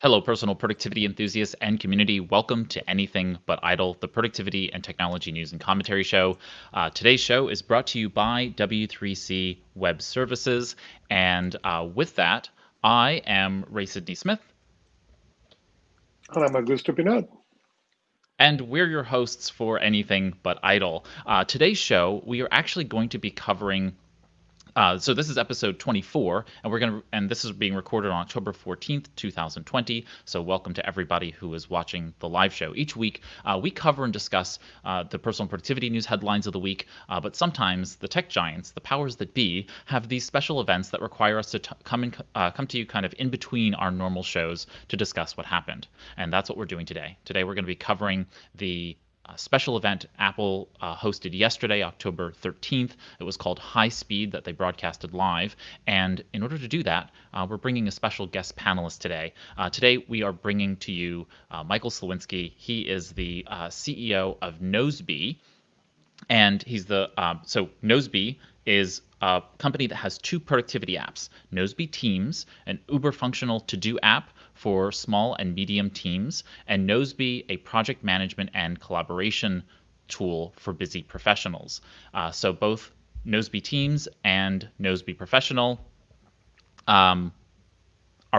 Hello, personal productivity enthusiasts and community. Welcome to Anything But Idle, the productivity and technology news and commentary show. Today's show is brought to you by W3C Web Services. And with that, I am Ray Sidney Smith. And I'm Augusto Pinot. And we're your hosts for Anything But Idle. Today's show, we are actually going to be covering so this is episode 24, and this is being recorded on October 14th, 2020. So welcome to everybody who is watching the live show. Each week, we cover and discuss the personal productivity news headlines of the week, but sometimes the tech giants, the powers that be, have these special events that require us to come to you kind of in between our normal shows to discuss what happened. And that's what we're doing today. Today, we're going to be covering the special event Apple hosted yesterday, October 13th. It was called High Speed that they broadcasted live. And in order to do that, we're bringing a special guest panelist today. Today, we are bringing to you Michael Slawinski. He is the CEO of Nosebee. And he's so Nosebee is a company that has two productivity apps, Nosebee Teams, an uber functional to-do app for small and medium teams, and Nosebee, a project management and collaboration tool for busy professionals. So both Nosebee Teams and Nosebee Professional are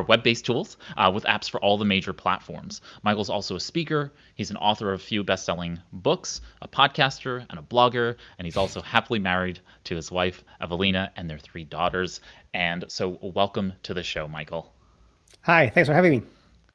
web-based tools with apps for all the major platforms. Michael's also a speaker. He's an author of a few best-selling books, a podcaster, and a blogger, and he's also happily married to his wife, Evelina, and their three daughters. And so welcome to the show, Michael. Hi, thanks for having me.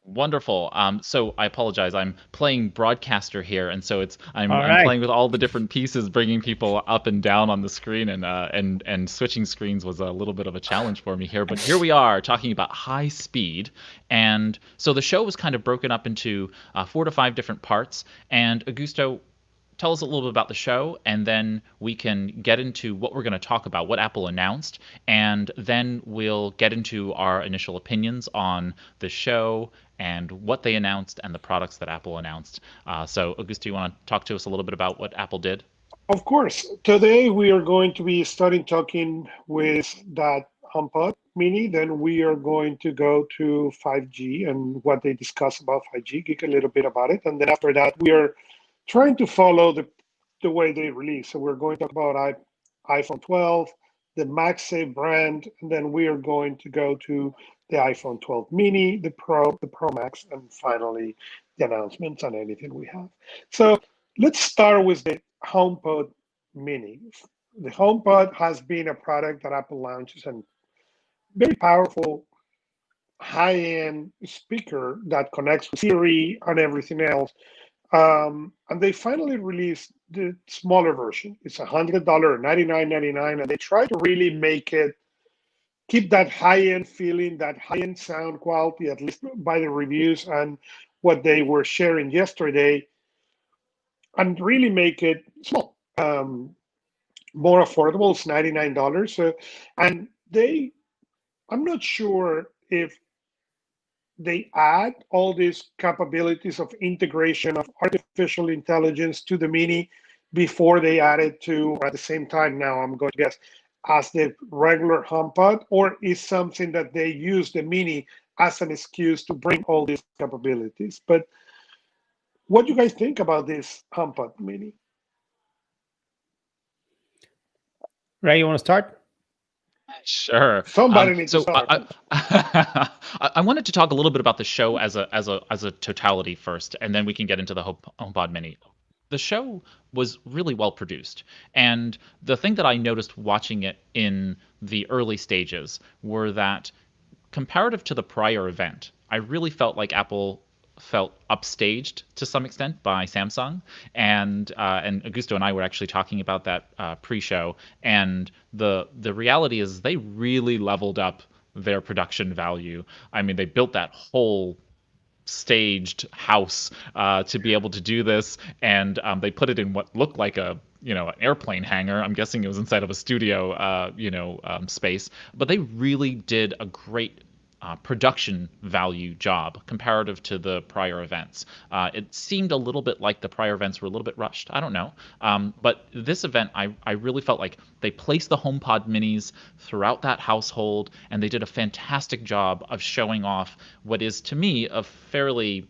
Wonderful. So I apologize. I'm playing broadcaster here, and so I'm right. playing with all the different pieces, bringing people up and down on the screen, and switching screens was a little bit of a challenge for me here. But here we are talking about High Speed, and so the show was kind of broken up into 4 to 5 different parts. And Augusto, tell us a little bit about the show, and then we can get into what we're going to talk about, what Apple announced, and then we'll get into our initial opinions on the show and what they announced and the products that Apple announced. So, Augusto, you want to talk to us a little bit about what Apple did? Of course, today we are going to be starting talking with that HomePod Mini. Then we are going to go to 5G and what they discuss about 5G, geek a little bit about it. And then after that, we are trying to follow the way they release. So we're going to talk about iPhone 12, the Magsafe brand, and then we are going to go to the iPhone 12 mini, the Pro Max, and finally the announcements and anything we have. So let's start with the HomePod Mini. The HomePod has been a product that Apple launches and very powerful high-end speaker that connects with Siri and everything else. And they finally released the smaller version. It's $100, $99.99, and they try to really make it keep that high-end feeling, that high-end sound quality, at least by the reviews and what they were sharing yesterday, and really make it small, more affordable. It's $99. And I'm not sure if they add all these capabilities of integration of artificial intelligence to the Mini before they add it to, or at the same time now, I'm going to guess, as the regular HomePod, or is something that they use the Mini as an excuse to bring all these capabilities. But what do you guys think about this HomePod Mini? Ray, you want to start? Sure. Somebody needs to So start. I wanted to talk a little bit about the show as a totality first, and then we can get into the HomePod Mini. The show was really well produced, and the thing that I noticed watching it in the early stages were that comparative to the prior event, I really felt like Apple felt upstaged to some extent by Samsung, and Augusto and I were actually talking about that pre-show, and the reality is they really leveled up their production value. I mean, they built that whole staged house to be able to do this, and they put it in what looked like an airplane hangar. I'm guessing it was inside of a studio space, but they really did a great production value job comparative to the prior events. It seemed a little bit like the prior events were a little bit rushed. I don't know. But this event, I really felt like they placed the HomePod Minis throughout that household, and they did a fantastic job of showing off what is, to me, a fairly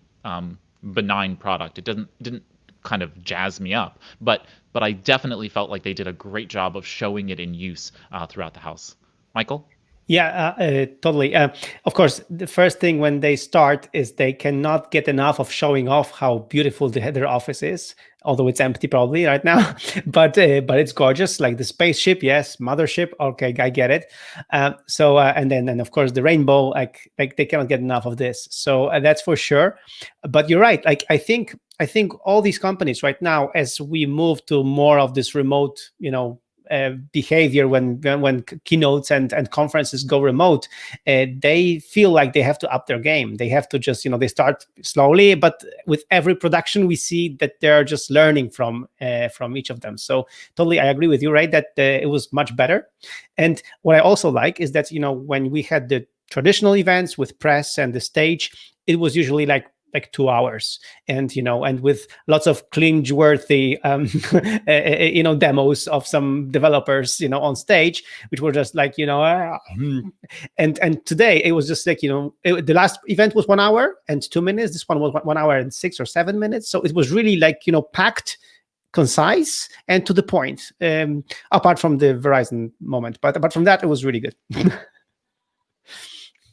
benign product. It didn't kind of jazz me up, but I definitely felt like they did a great job of showing it in use throughout the house. Michael? Yeah, totally. Of course, the first thing when they start is they cannot get enough of showing off how beautiful their office is, although it's empty probably right now. But it's gorgeous, like the spaceship. Yes, mothership. Okay, I get it. And then of course the rainbow. Like they cannot get enough of this. So that's for sure. But you're right. Like I think all these companies right now, as we move to more of this remote, behavior when keynotes and conferences go remote, they feel like they have to up their game. They have to just, they start slowly, but with every production we see that they're just learning from each of them. So totally, I agree with you, right? That it was much better. And what I also like is that, when we had the traditional events with press and the stage, it was usually like 2 hours, and with lots of cringe-worthy demos of some developers on stage, which were just like and today it was just like the last event was 1 hour and 2 minutes. This one was 1 hour and 6 or 7 minutes, so it was really like packed, concise, and to the point, apart from the Verizon moment, but apart from that, it was really good.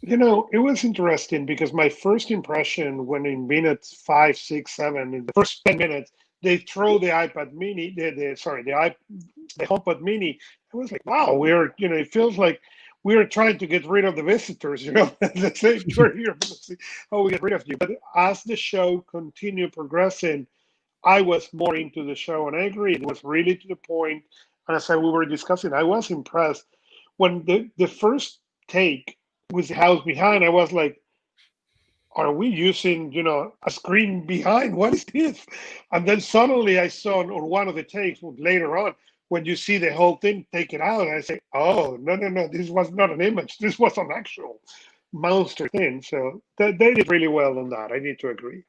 It was interesting because my first impression when in minutes 5, 6, 7, in the first 10 minutes, they throw the iPad Mini, the HomePod Mini. I was like, wow, it feels like we're trying to get rid of the visitors, Let's say we're here, let's see how we get rid of you. But as the show continued progressing, I was more into the show, and I agree, it was really to the point. And as we were discussing, I was impressed when the first take with the house behind. I was like, are we using, a screen behind? What is this? And then suddenly I saw on one of the takes later on, when you see the whole thing taken out, and I say, oh, no, this was not an image. This was an actual monster thing. So they did really well on that. I need to agree.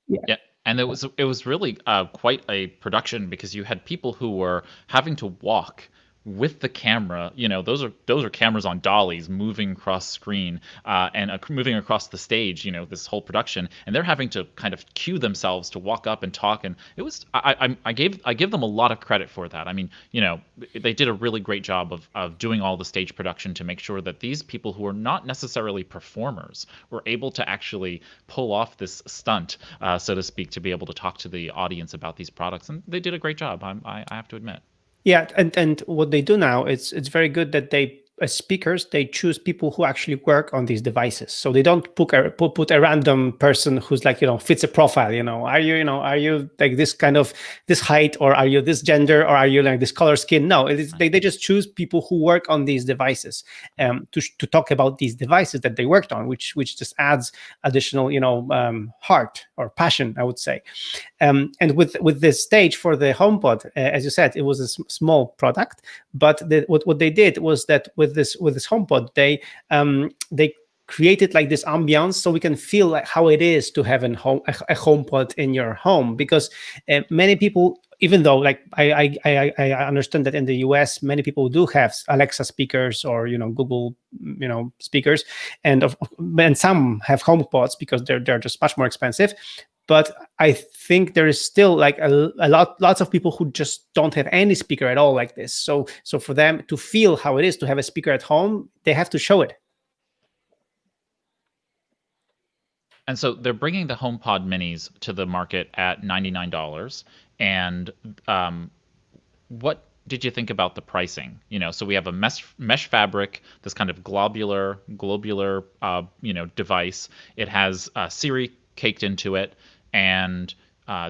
Yeah. And it was really quite a production, because you had people who were having to walk with the camera. Those are cameras on dollies moving across screen and moving across the stage. This whole production, and they're having to kind of cue themselves to walk up and talk. And it was I give them a lot of credit for that. I mean, they did a really great job of doing all the stage production to make sure that these people who are not necessarily performers were able to actually pull off this stunt, so to speak, to be able to talk to the audience about these products. And they did a great job. I have to admit. Yeah, and what they do now, it's very good that they, as speakers, they choose people who actually work on these devices. So they don't put a random person who's like fits a profile. Are you like this kind of this height, or are you this gender, or are you like this color skin? No, they just choose people who work on these devices to talk about these devices that they worked on, which just adds additional heart or passion, I would say. And with this stage for the HomePod, as you said, it was a small product, but what they did was that with this HomePod, they created like this ambiance, so we can feel like how it is to have a HomePod in your home, because many people, even though like I understand that in the US many people do have Alexa speakers or Google speakers, and some have HomePods because they're just much more expensive. But I think there is still like lots of people who just don't have any speaker at all like this. So for them to feel how it is to have a speaker at home, they have to show it. And so they're bringing the HomePod Minis to the market at $99. And what did you think about the pricing? So we have a mesh fabric, this kind of globular device. It has Siri caked into it, and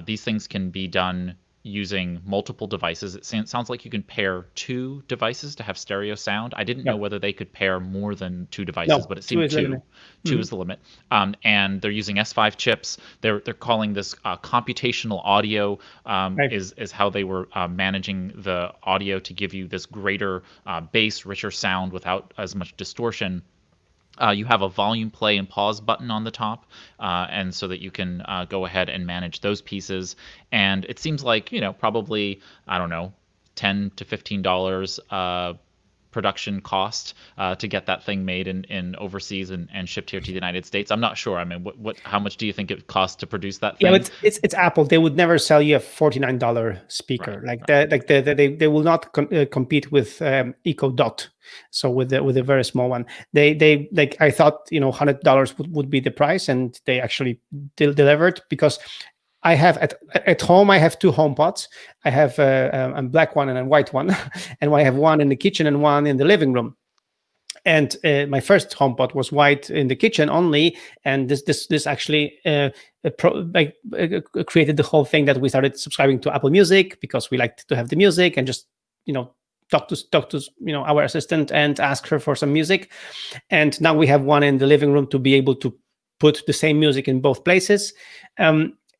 these things can be done using multiple devices. It sounds like you can pair 2 devices to have stereo sound. I didn't know whether they could pair more than 2 devices, but it seemed 2. 2 is the limit. And they're using S5 chips. They're calling this computational audio, is how they were managing the audio to give you this greater bass, richer sound without as much distortion. You have a volume play and pause button on the top, and so that you can go ahead and manage those pieces. And it seems like, probably, I don't know, $10 to $15 production cost to get that thing made in overseas and shipped here to the United States. I'm not sure. I mean, how much do you think it costs to produce that Yeah, thing? but it's Apple. They would never sell you a $49 speaker. Right, Like right. they will not compete with Echo Dot. So with a very small one, they like I thought $100 would be the price, and they actually delivered, because I have at home I have two HomePods. I have a black one and a white one, and I have one in the kitchen and one in the living room. And my first HomePod was white in the kitchen only, and this actually created the whole thing that we started subscribing to Apple Music, because we liked to have the music and just talk to our assistant and ask her for some music. And now we have one in the living room to be able to put the same music in both places.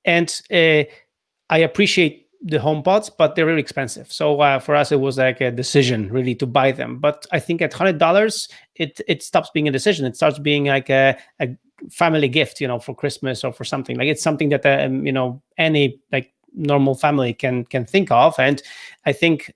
And I appreciate the HomePods, but they're really expensive. So for us, it was like a decision really to buy them. But I think at $100, it stops being a decision. It starts being like a family gift, for Christmas or for something. Like it's something that any like normal family can think of. And I think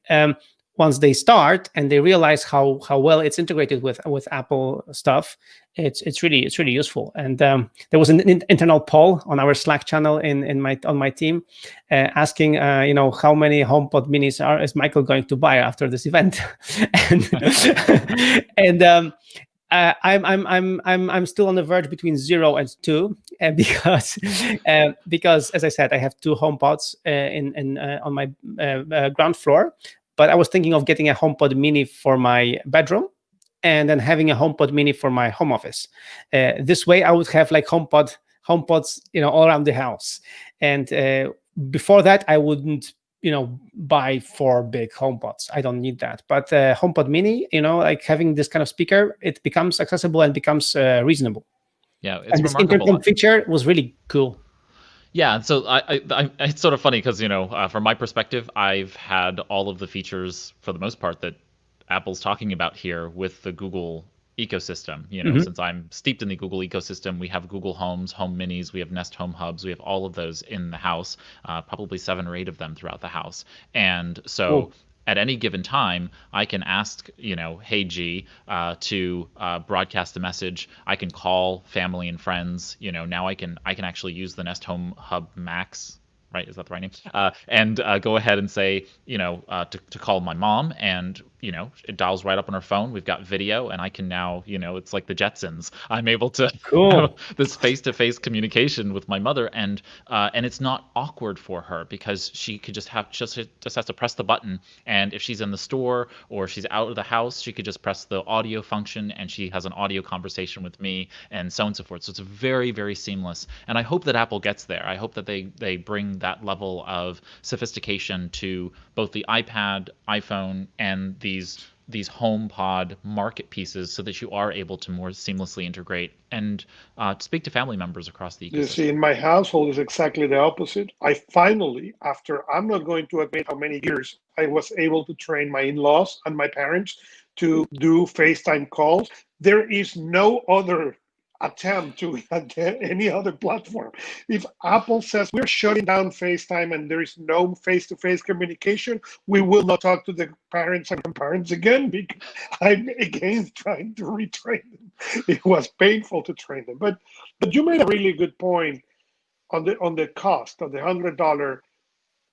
once they start and they realize how well it's integrated with Apple stuff, it's really useful. And there was an internal poll on our Slack channel on my team, asking how many HomePod Minis is Michael going to buy after this event, and and I'm still on the verge between 0 and 2, because as I said, I have two HomePods on my ground floor, but I was thinking of getting a HomePod Mini for my bedroom, and then having a HomePod Mini for my home office. This way, I would have like HomePods, all around the house. And before that, I wouldn't, buy 4 big HomePods. I don't need that. But HomePod Mini, like having this kind of speaker, it becomes accessible and becomes reasonable. Yeah, it's And this remarkable. intercom feature was really cool. Yeah, so it's sort of funny because from my perspective, I've had all of the features for the most part that Apple's talking about here with the Google ecosystem. Since I'm steeped in the Google ecosystem, we have Google Homes, Home Minis, we have Nest Home Hubs, we have all of those in the house, probably 7 or 8 of them throughout the house. And so Cool. at any given time, I can ask, hey G, to broadcast a message. I can call family and friends. Now I can actually use the Nest Home Hub Max. Right? Is that the right name? And go ahead and say, to call my mom, and it dials right up on her phone. We've got video, and I can now, it's like the Jetsons. I'm able to have Cool. this face-to-face communication with my mother, and it's not awkward for her because she could just has to press the button, and if she's in the store or she's out of the house, she could just press the audio function, and she has an audio conversation with me, and so on and so forth. So it's very, very seamless, and I hope that Apple gets there. I hope that they bring that level of sophistication to both the iPad, iPhone, and these HomePod market pieces, so that you are able to more seamlessly integrate and speak to family members across the ecosystem. You see, in my household is exactly the opposite. I finally, after I'm not going to admit how many years, I was able to train my in-laws and my parents to do FaceTime calls. There is no other attempt to any other platform. If Apple says we're shutting down FaceTime and there is no face-to-face communication, we will not talk to the parents and grandparents again, because I'm against trying to retrain them. It was painful to train them. But you made a really good point on the cost of the $100.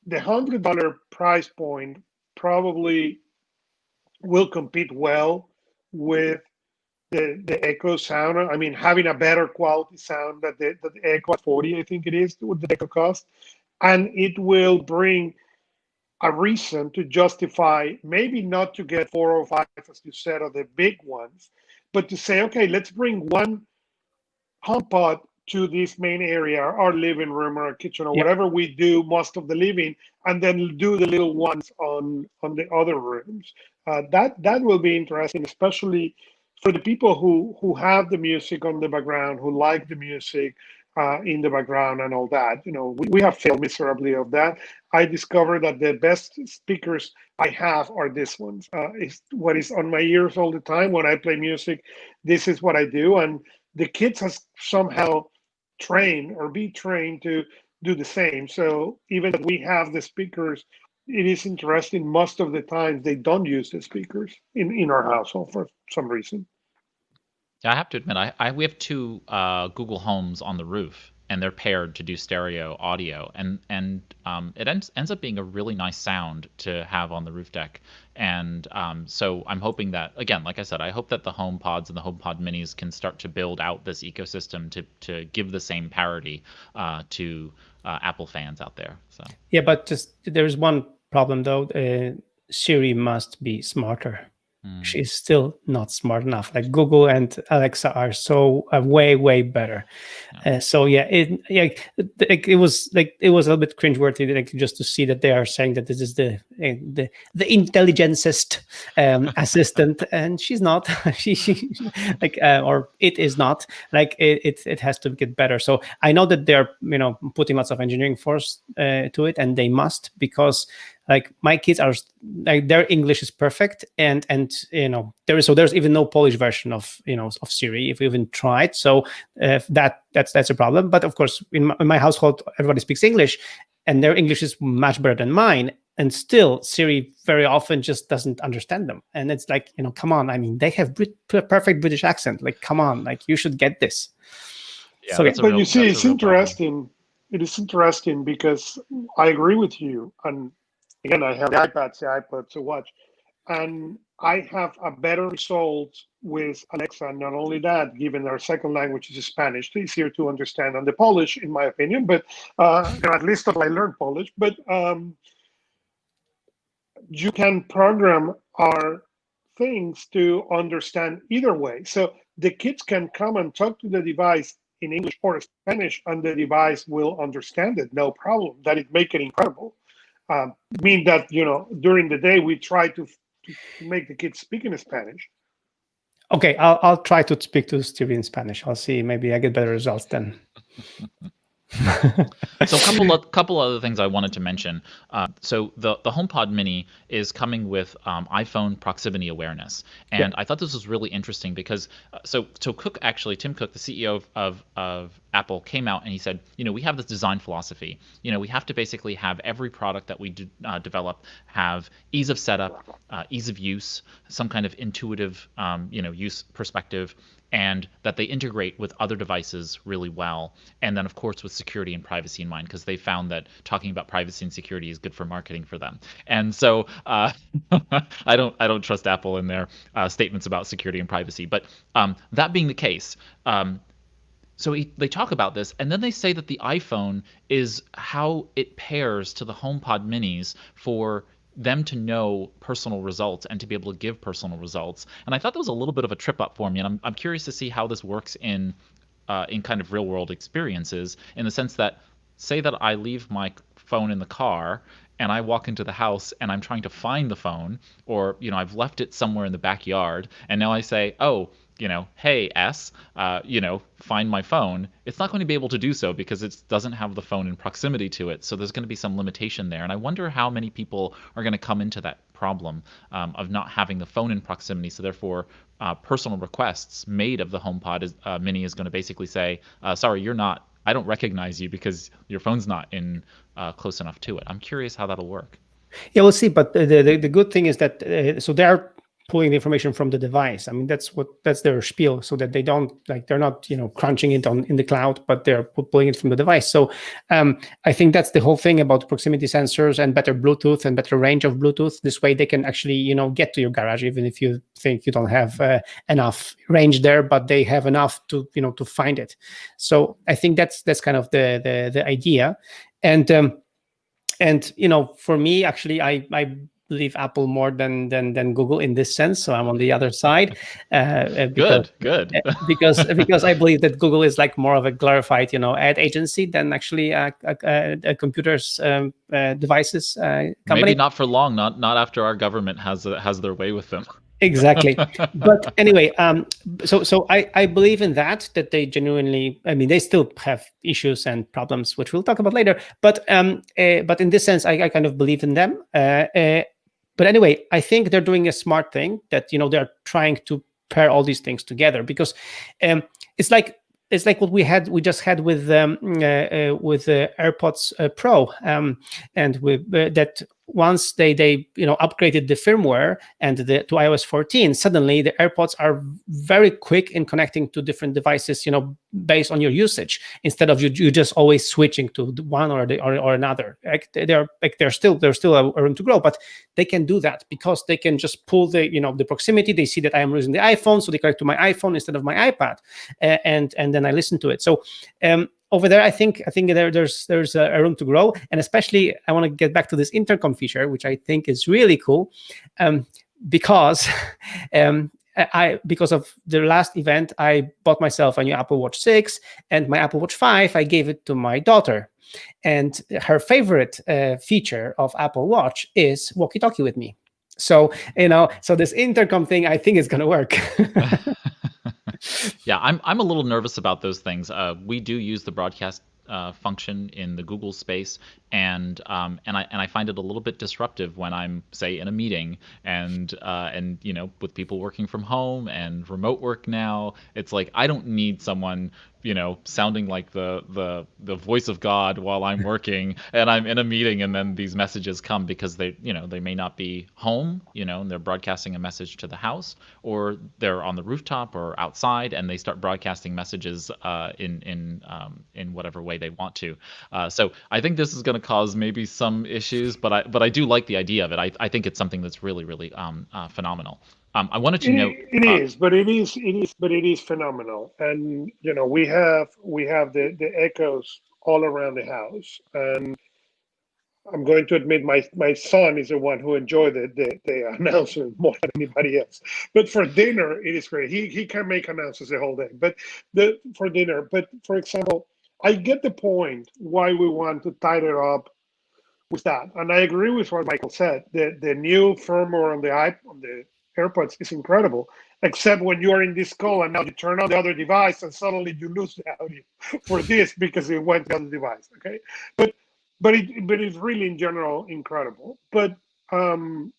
The $100 price point probably will compete well with the Echo sound. I mean, having a better quality sound that the Echo 40, I think it is, what the Echo cost. And it will bring a reason to justify, maybe not to get 405, as you said, or the big ones, but to say, okay, let's bring one HomePod to this main area, our living room or our kitchen or Yeah. whatever we do most of the living, and then do the little ones on the other rooms. That will be interesting, especially for the people who have the music on the background, who like the music, in the background and all that. We have failed miserably of that. I discovered that the best speakers I have are these ones. It's what is on my ears all the time when I play music. This is what I do, and the kids has somehow trained or be trained to do the same. So even if we have the speakers, it is interesting. Most of the time, they don't use the speakers in our household for some reason. Yeah, I have to admit, we have two Google Homes on the roof, and they're paired to do stereo audio, and it ends up being a really nice sound to have on the roof deck. And so I'm hoping that, again, like I said, I hope that the HomePods and the HomePod Minis can start to build out this ecosystem to give the same parity to Apple fans out there. So yeah, but just there's one problem though. Siri must be smarter. She's still not smart enough. Like Google and Alexa are so way better. So yeah, it was a little bit cringeworthy, like just to see that they are saying that this is the intelligencest assistant, and she's not. she like or it is not. Like it has to get better. So I know that they're putting lots of engineering force to it, and they must, because like my kids are like their English is perfect, and there's even no Polish version of of Siri if we even tried. So that's a problem. But of course, in my household, everybody speaks English, and their English is much better than mine. And still, Siri very often just doesn't understand them. And it's like, come on. I mean, they have perfect British accent. Like, come on, like you should get this. Yeah, so, but you see, it's interesting. It is interesting because I agree with you. And again, I have the iPads, the iPods to watch, and I have a better result with Alexa. Not only that, given our second language is Spanish, it's easier to understand than the Polish, in my opinion. But at least I learned Polish. But you can program our things to understand either way. So the kids can come and talk to the device in English or Spanish, and the device will understand it, no problem. That it make it incredible. Mean that during the day we try to make the kids speak in Spanish. Okay, I'll try to speak to Siri in Spanish. I'll see. Maybe I get better results then. So a couple other things I wanted to mention. So the HomePod Mini is coming with iPhone proximity awareness, and I thought this was really interesting because so Tim Cook, the CEO of Apple, came out and he said, we have this design philosophy. We have to basically have every product that we develop have ease of setup, ease of use, some kind of intuitive use perspective, and that they integrate with other devices really well. And then, of course, with security and privacy in mind, because they found that talking about privacy and security is good for marketing for them. And so I don't trust Apple in their statements about security and privacy. But that being the case, so they talk about this, and then they say that the iPhone is how it pairs to the HomePod Minis for them to know personal results and to be able to give personal results. And I thought that was a little bit of a trip up for me, and I'm curious to see how this works in kind of real world experiences, in the sense that, say that I leave my phone in the car and I walk into the house and I'm trying to find the phone, or I've left it somewhere in the backyard, and now I say, oh, hey S, find my phone. It's not going to be able to do so because it doesn't have the phone in proximity to it. So there's going to be some limitation there. And I wonder how many people are going to come into that problem of not having the phone in proximity. So therefore, personal requests made of the HomePod Mini is going to basically say, sorry, I don't recognize you because your phone's not in close enough to it. I'm curious how that'll work. Yeah, we'll see. But the good thing is that so they're pulling the information from the device. I mean, that's their spiel, so that they don't they're not crunching it in the cloud, but they're pulling it from the device. So I think that's the whole thing about proximity sensors and better Bluetooth and better range of Bluetooth. This way they can actually get to your garage, even if you think you don't have enough range there, but they have enough to to find it. So I think that's kind of the idea. And for me, actually, I believe Apple more than Google in this sense. So I'm on the other side. Good. because I believe that Google is like more of a glorified ad agency than actually a computers devices company. Maybe not for long. Not after our government has their way with them. Exactly. But anyway, so I believe in that they genuinely, I mean, they still have issues and problems, which we'll talk about later. But in this sense, I kind of believe in them. But anyway, I think they're doing a smart thing that, they're trying to pair all these things together, because um, it's like what we just had with AirPods Pro, and with that once they upgraded the firmware and to iOS 14, suddenly the AirPods are very quick in connecting to different devices, based on your usage, instead of you just always switching to one or another. There's still a room to grow, but they can do that because they can just pull the proximity. They see that I am using the iPhone, so they connect to my iPhone instead of my iPad, and then I listen to it. So over there, I think there's a room to grow, and especially I want to get back to this intercom feature, which I think is really cool, because because of the last event, I bought myself a new Apple Watch 6, and my Apple Watch 5, I gave it to my daughter, and her favorite feature of Apple Watch is walkie-talkie with me. So so this intercom thing, I think is going to work. Yeah, I'm a little nervous about those things. We do use the broadcast function in the Google space, and I find it a little bit disruptive when I'm, say, in a meeting, and with people working from home and remote work now. It's like I don't need someone sounding like the voice of God while I'm working and I'm in a meeting, and then these messages come because they may not be home, and they're broadcasting a message to the house, or they're on the rooftop or outside, and they start broadcasting messages in whatever way they want to. So I think this is going to cause maybe some issues, but I do like the idea of it. I think it's something that's really, really phenomenal. I wanted to note. It is phenomenal, and we have the echoes all around the house, and I'm going to admit my son is the one who enjoyed the announcement more than anybody else. But for dinner, it is great. He can make announcements the whole day. But for dinner, but for example, I get the point why we want to tighten it up with that, and I agree with what Michael said. The new firmware on the AirPods is incredible, except when you are in this call and now you turn on the other device and suddenly you lose the audio for this because it went to the other device. Okay, but it's really in general incredible. Um,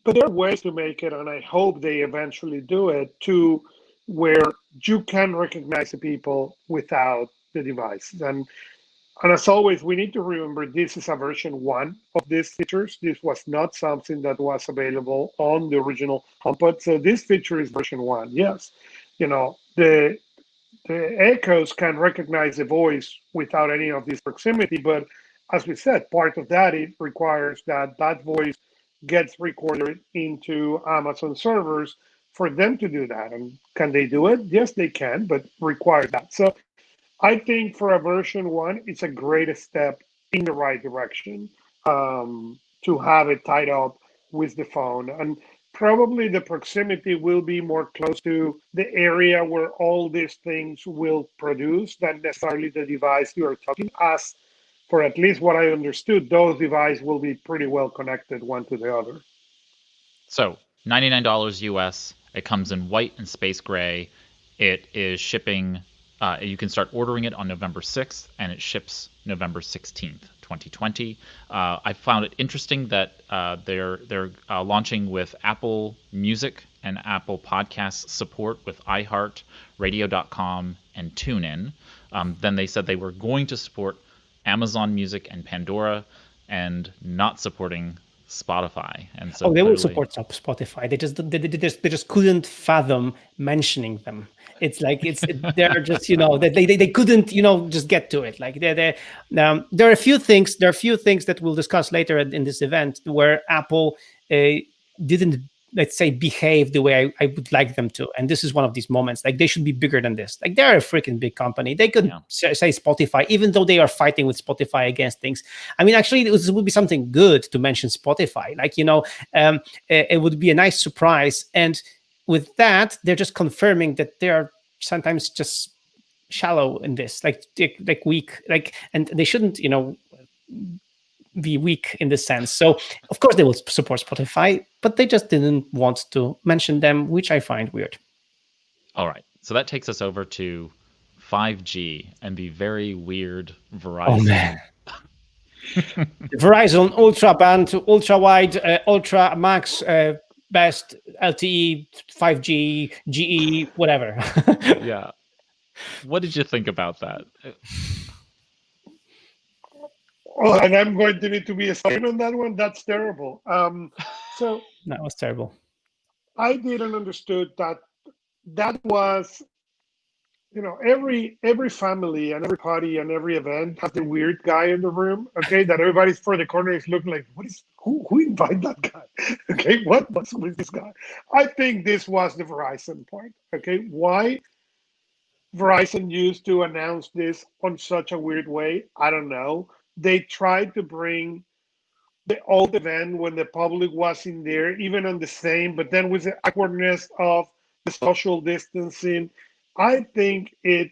but there are ways to make it, and I hope they eventually do it to where you can recognize the people without the device. And as always, we need to remember this is a version 1 of these features. This was not something that was available on the original HomePod. So this feature is version 1. Yes, the echoes can recognize the voice without any of this proximity. But as we said, part of that, it requires that voice gets recorded into Amazon servers for them to do that. And can they do it? Yes, they can, but requires that. So I think for a version 1, it's a great step in the right direction, to have it tied up with the phone. And probably the proximity will be more close to the area where all these things will produce than necessarily the device you are talking. As for at least what I understood, those devices will be pretty well connected one to the other. So $99 US. It comes in white and space gray. It is shipping. You can start ordering it on November 6th, and it ships November 16th, 2020. I found it interesting that they're launching with Apple Music and Apple Podcast support with iHeart, Radio.com, and TuneIn. Then they said they were going to support Amazon Music and Pandora, and not supporting Spotify. And so they will support Spotify. They just couldn't fathom mentioning them. It's like they're just they couldn't just get to it. Like there are a few things that we'll discuss later in this event where Apple didn't, let's say, behave the way I would like them to. And this is one of these moments. Like, they should be bigger than this. Like, they're a freaking big company. They could say Spotify, even though they are fighting with Spotify against things. I mean, actually, it would be something good to mention Spotify. Like, it would be a nice surprise. And with that, they're just confirming that they are sometimes just shallow in this, like weak, and they shouldn't, be weak in this sense. So of course they will support Spotify, but they just didn't want to mention them, which I find weird. All right. So that takes us over to 5G and the very weird Oh Verizon. man. Verizon ultra band, ultra wide, ultra max, best LTE, 5G, GE, whatever. Yeah. What did you think about that? Oh, and I'm going to need to be a second on that one. That's terrible. So That was terrible. I didn't understood that that was, every family and every party and every event has the weird guy in the room. Okay, that everybody's for the corner is looking like, what is who invited that guy? Okay, what's with this guy? I think this was the Verizon point. Okay, why Verizon used to announce this on such a weird way? I don't know. They tried to bring the old event when the public was in there, even on the same, but then with the awkwardness of the social distancing, I think it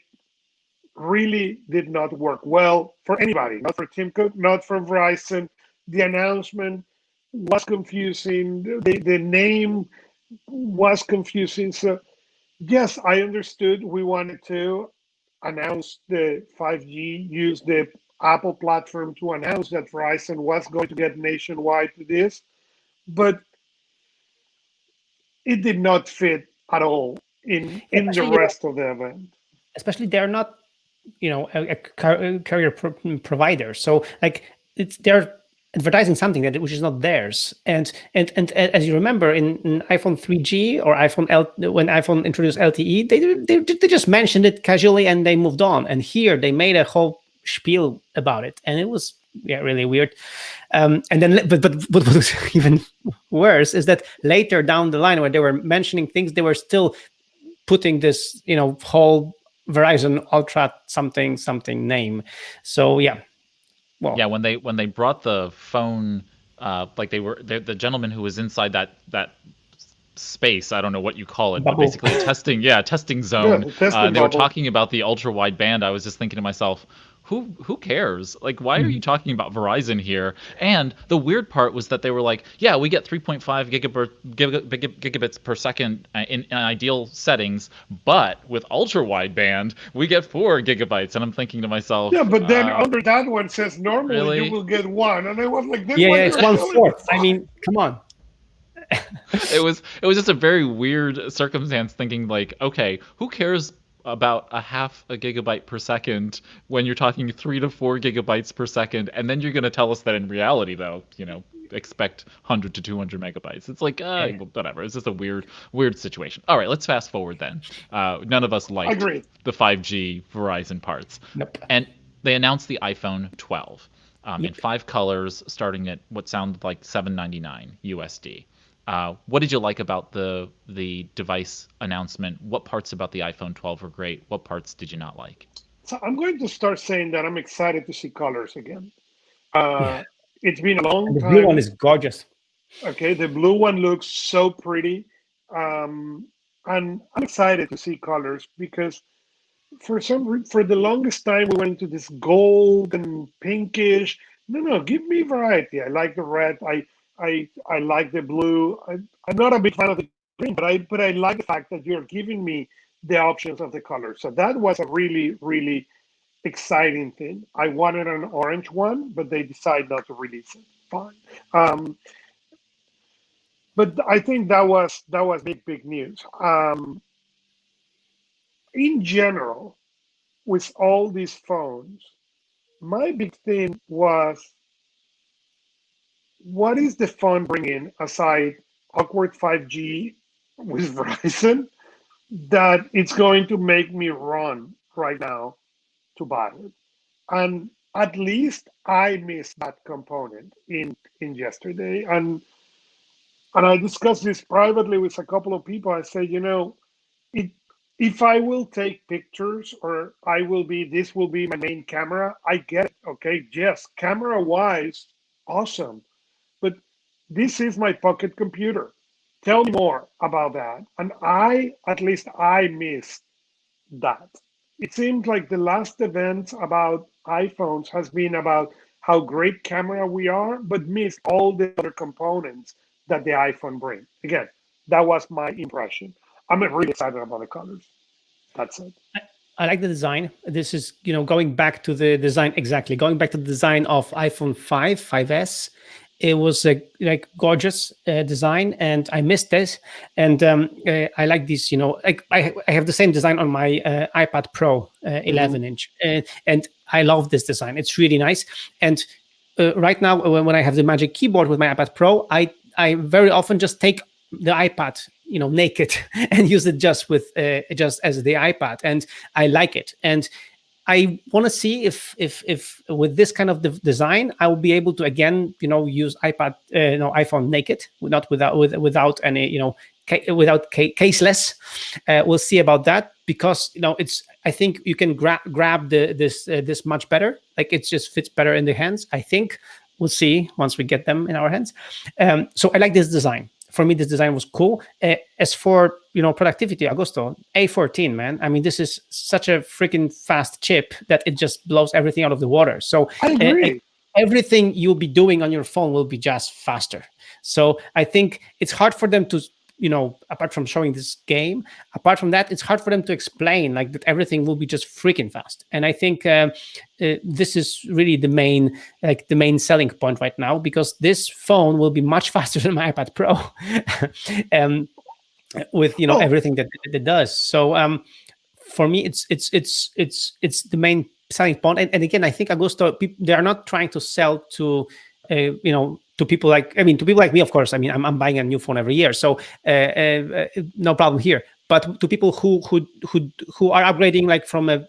really did not work well for anybody, not for Tim Cook, not for Verizon. The announcement was confusing, the name was confusing. So, yes, I understood we wanted to announce the 5G, use the Apple platform to announce that Verizon was going to get nationwide to this, but it did not fit at all in the Especially, rest of the event. especially they're not, a carrier provider. So like they're advertising something that which is not theirs. And as you remember in iPhone 3G or when iPhone introduced LTE, they just mentioned it casually and they moved on. And here they made a whole spiel about it, and it was really weird. And then, but what was even worse is that later down the line, when they were mentioning things, they were still putting this, whole Verizon Ultra something something name. So yeah, well, Yeah, when they brought the phone, like the gentleman who was inside that space, I don't know what you call it, but bubble. basically a testing Yeah, zone. the testing They were bubble. talking about the ultra wide band. I was just thinking to myself, who cares? Like, why are you talking about Verizon here? And the weird part was that they were like, yeah, we get 3.5 gigabits per second in ideal settings, but with ultra wideband, we get 4 gigabytes. And I'm thinking to Yeah, myself, but then under that one says normally you really? will get one, and I was like, then Yeah, why yeah, it's you're one telling me fourth. I five? mean, come on. It was just a very weird circumstance thinking like, okay, who cares about a half a gigabyte per second when you're talking 3 to 4 gigabytes per second, and then you're going to tell us that in reality though, expect 100 to 200 megabytes. It's like, Yeah. well, whatever. It's just a weird situation. All right, let's fast forward then. None of us liked Agreed. the 5G Verizon parts. Nope. And they announced the iPhone 12 in Yep. 5 colors, starting at what sounded like $7.99 USD. What did you like about the device announcement? What parts about the iPhone 12 were great? What parts did you not like? So I'm going to start saying that I'm excited to see colors again. Yeah. It's been a long And the blue one time. is gorgeous. Okay, the blue one looks so pretty, um, and I'm excited to see colors because for the longest time we went into this gold and pinkish. No, give me variety. I like the red. I like the blue. I'm not a big fan of the green, but I like the fact that you're giving me the options of the colors. So that was a really exciting thing. I wanted an orange one, but they decided not to release it. Fine. Um, but I think that was big news. In general, with all these phones, my big thing was what is the phone bringing aside awkward 5G with Verizon that it's going to make me run right now to buy it? And at least I missed that component in yesterday. And I discussed this privately with a couple of people. I said, it, if I will take pictures or this will be my main camera, I get it. Okay, yes, camera wise, awesome. But this is my pocket computer. Tell me more about that. And at least I missed that. It seems like the last event about iPhones has been about how great camera we are, but miss all the other components that the iPhone brings. Again, that was my impression. I'm really excited about the colors. That's it. I like the design. This is, going back to the design, exactly. Going back to the design of iPhone 5, 5S. It was a like gorgeous design, and I missed this. And I like this. Like I have the same design on my iPad Pro 11 inch, and I love this design. It's really nice. And right now, when I have the Magic Keyboard with my iPad Pro, I very often just take the iPad, naked, and use it just as the iPad, and I like it. And I want to see if with this kind of design, I will be able to again, use iPhone naked, not without any, without caseless. We'll see about that, because it's. I think you can grab this much better. Like it just fits better in the hands. I think we'll see once we get them in our hands. So I like this design. For me, this design was cool. As for productivity, Augusto, A14, man. I mean, this is such a freaking fast chip that it just blows everything out of the water. So I agree. everything you'll be doing on your phone will be just faster. So I think it's hard for them to, apart from showing this game, apart from that, it's hard for them to explain like that everything will be just freaking fast. And I think this is really the main selling point right now, because this phone will be much faster than my iPad Pro, with everything that it does. So for me, it's the main selling point. And again, I think Augusto, they are not trying to sell to to people like me, of course. I mean, I'm buying a new phone every year, so no problem here. But to people who are upgrading like from a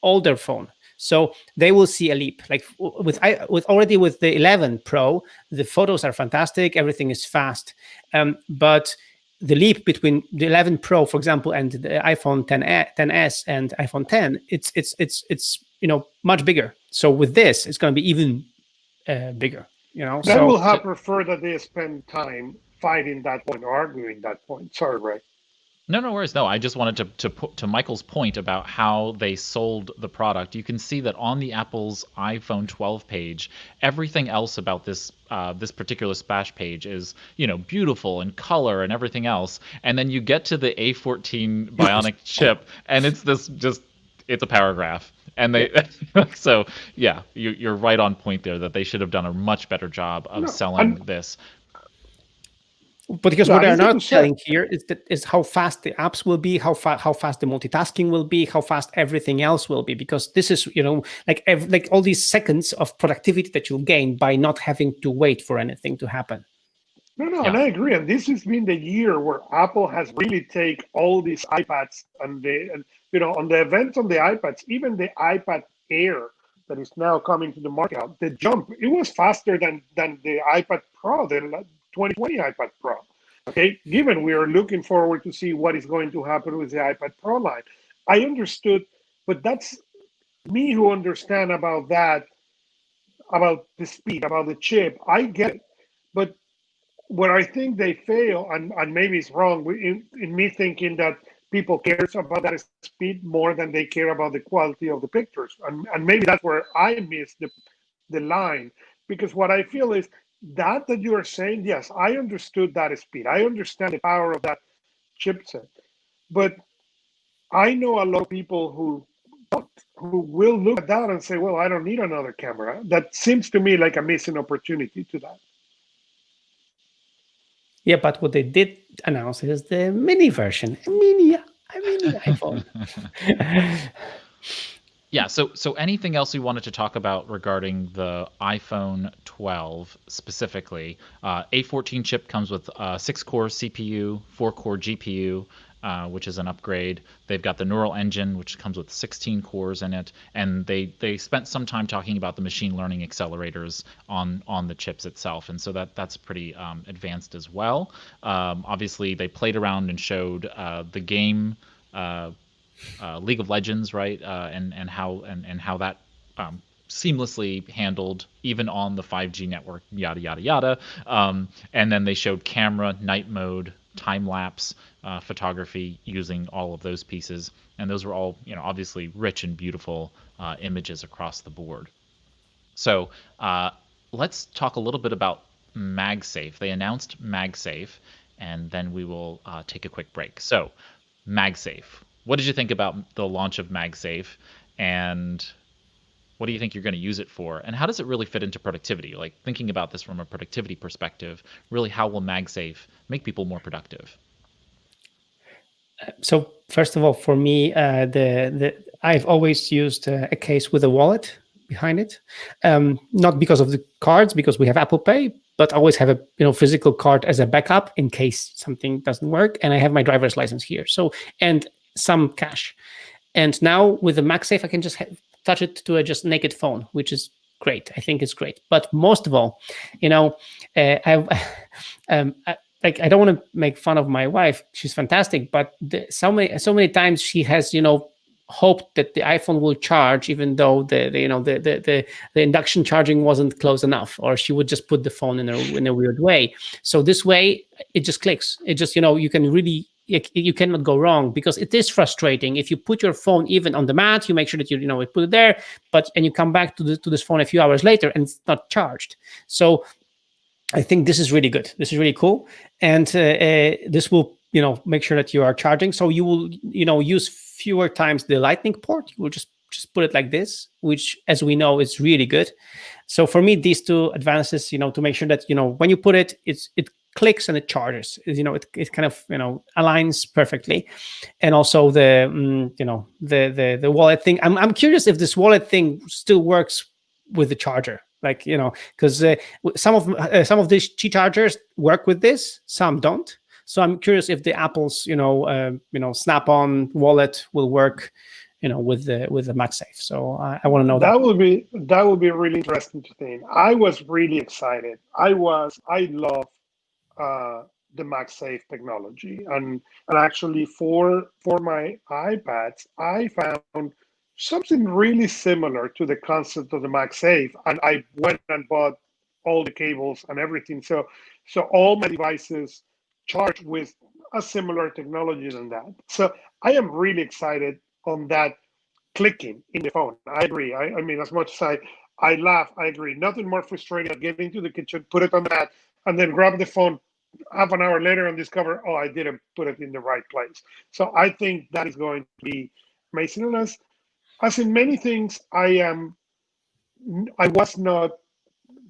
older phone, so they will see a leap. Like with the 11 Pro, the photos are fantastic, everything is fast, but the leap between the 11 Pro, for example, and the iPhone 10s and iPhone 10, it's much bigger. So with this, it's going to be even bigger. I will have preferred that they spend time fighting that point, arguing that point. Sorry, Ray. No, no worries. No, I just wanted to Michael's point about how they sold the product. You can see that on the Apple's iPhone 12 page, everything else about this this particular splash page is beautiful and color and everything else. And then you get to the A14 Bionic chip, and it's it's a paragraph. And they so yeah, you're right on point there that they should have done a much better job of selling this. But because what they're not selling here is how fast the apps will be, how fast the multitasking will be, how fast everything else will be. Because this is like all these seconds of productivity that you'll gain by not having to wait for anything to happen. No, and I agree. And this has been the year where Apple has really take all these iPads and on the events on the iPads, even the iPad Air that is now coming to the market, the jump, it was faster than the iPad Pro, the 2020 iPad Pro. Okay, given we are looking forward to see what is going to happen with the iPad Pro line. I understood, but that's me who understand about that, about the speed, about the chip. I get it. But what I think they fail, and maybe it's wrong in me thinking that people cares about that speed more than they care about the quality of the pictures, and maybe that's where I miss the line, because what I feel is that you are saying, yes, I understood that speed, I understand the power of that chipset, but I know a lot of people who will look at that and say, well, I don't need another camera. That seems to me like a missing opportunity to that. Yeah, but what they did announce is the mini version, a mini iPhone. Yeah, so anything else you wanted to talk about regarding the iPhone 12 specifically? A14 chip comes with a 6-core CPU, 4-core GPU, which is an upgrade. They've got the neural engine, which comes with 16 cores in it, and they spent some time talking about the machine learning accelerators on the chips itself, and so that's pretty advanced as well. Obviously, they played around and showed the game. League of Legends, right, and how that seamlessly handled even on the 5G network, yada yada yada. And then they showed camera, night mode, time lapse, photography using all of those pieces, and those were all obviously rich and beautiful images across the board. So let's talk a little bit about Magsafe. They announced Magsafe, and then we will take a quick break. So, Magsafe. What did you think about the launch of Magsafe, and what do you think you're going to use it for? And how does it really fit into productivity? Like, thinking about this from a productivity perspective, really, how will Magsafe make people more productive? So first of all, for me, I've always used a case with a wallet behind it, not because of the cards, because we have Apple Pay, but always have a physical card as a backup in case something doesn't work. And I have my driver's license here, so and some cash. And now with the Magsafe, I can just touch it to a just naked phone, which is great. I think it's great. But most of all, I don't want to make fun of my wife. She's fantastic, but so many times she has hoped that the iPhone will charge, even though the induction charging wasn't close enough, or she would just put the phone in a weird way. So this way, it just clicks. It just you can really. You cannot go wrong, because it is frustrating if you put your phone even on the mat. You make sure that you put it there, and you come back to this phone a few hours later and it's not charged. So I think this is really good. This is really cool, and this will make sure that you are charging. So you will use fewer times the Lightning port. You will just put it like this, which, as we know, is really good. So for me, these two advances, to make sure that when you put it, it clicks and it charges. It kind of aligns perfectly, and also the wallet thing. I'm curious if this wallet thing still works with the charger. Because some of these Qi chargers work with this, some don't. So I'm curious if the Apple's Snap-on wallet will work with the Magsafe. So I want to know that. That would be really interesting to think. I was really excited. I love the Magsafe technology, and actually for my iPads, I found something really similar to the concept of the Magsafe, and I went and bought all the cables and everything. So all my devices charge with a similar technology than that. So I am really excited on that clicking in the phone. I agree. I mean, as much as I laugh, I agree. Nothing more frustrating than getting to the kitchen, put it on the mat, and then grab the phone half an hour later and discover, oh, I didn't put it in the right place. So I think that is going to be amazing. And as in many things, I was not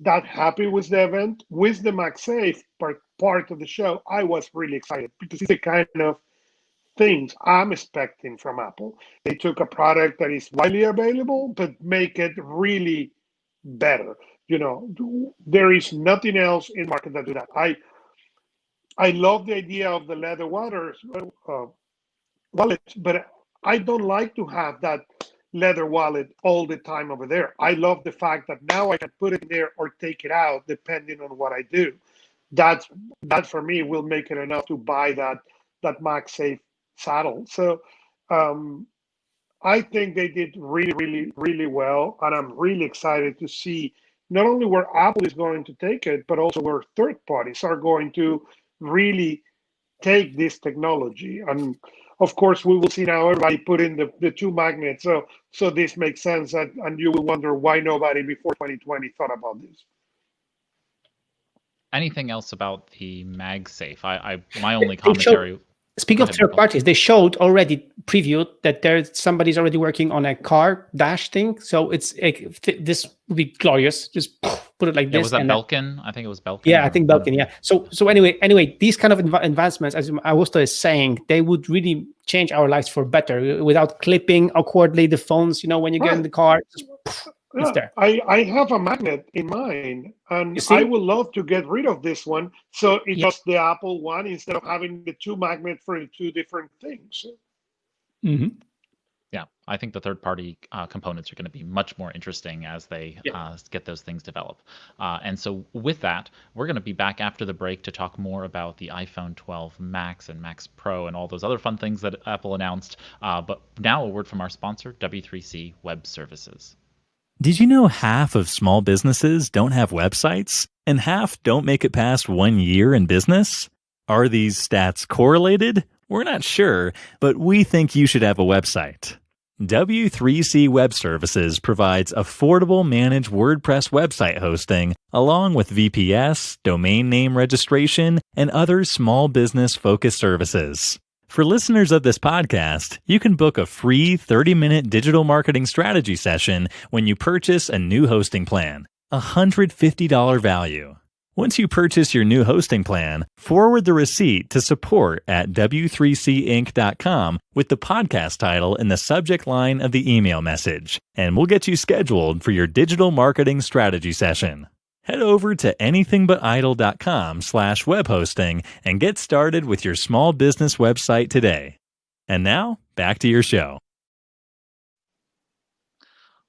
that happy with the event. With the Magsafe part of the show, I was really excited, because it's the kind of things I'm expecting from Apple. They took a product that is widely available, but make it really better. There is nothing else in the market that do that. I love the idea of the leather wallet, but I don't like to have that leather wallet all the time over there. I love the fact that now I can put it in there or take it out depending on what I do. That for me will make it enough to buy that Magsafe saddle. So I think they did really, really, really well, and I'm really excited to see not only where Apple is going to take it, but also where third parties are going to really take this technology. And of course, we will see now everybody put in the two magnets. So this makes sense, and you will wonder why nobody before 2020 thought about this. Anything else about the Magsafe? My only commentary. Speaking of third parties, they showed already previewed that somebody's already working on a car dash thing. So this would be glorious. Just put it like this. Was that Belkin? I think it was Belkin. Yeah, I think Belkin. Yeah. So anyway, these kind of advancements, as Augusto is saying, they would really change our lives for better without clipping awkwardly the phones. When you get in the car, it's there. I have a magnet in mine, and I would love to get rid of this one. So it's just the Apple one instead of having the two magnets for the two different things. Mm-hmm. Yeah, I think the third-party components are going to be much more interesting as they get those things developed. And so with that, we're going to be back after the break to talk more about the iPhone 12 Max and Max Pro and all those other fun things that Apple announced. But now a word from our sponsor, W3C Web Services. Did you know half of small businesses don't have websites and half don't make it past 1 year in business? Are these stats correlated? We're not sure, but we think you should have a website. W3C Web Services provides affordable managed WordPress website hosting along with VPS, domain name registration, and other small business-focused services. For listeners of this podcast, you can book a free 30-minute digital marketing strategy session when you purchase a new hosting plan, a $150 value. Once you purchase your new hosting plan, forward the receipt to support@w3cinc.com with the podcast title in the subject line of the email message, and we'll get you scheduled for your digital marketing strategy session. Head over to anythingbutidle.com/web hosting and get started with your small business website today. And now, back to your show.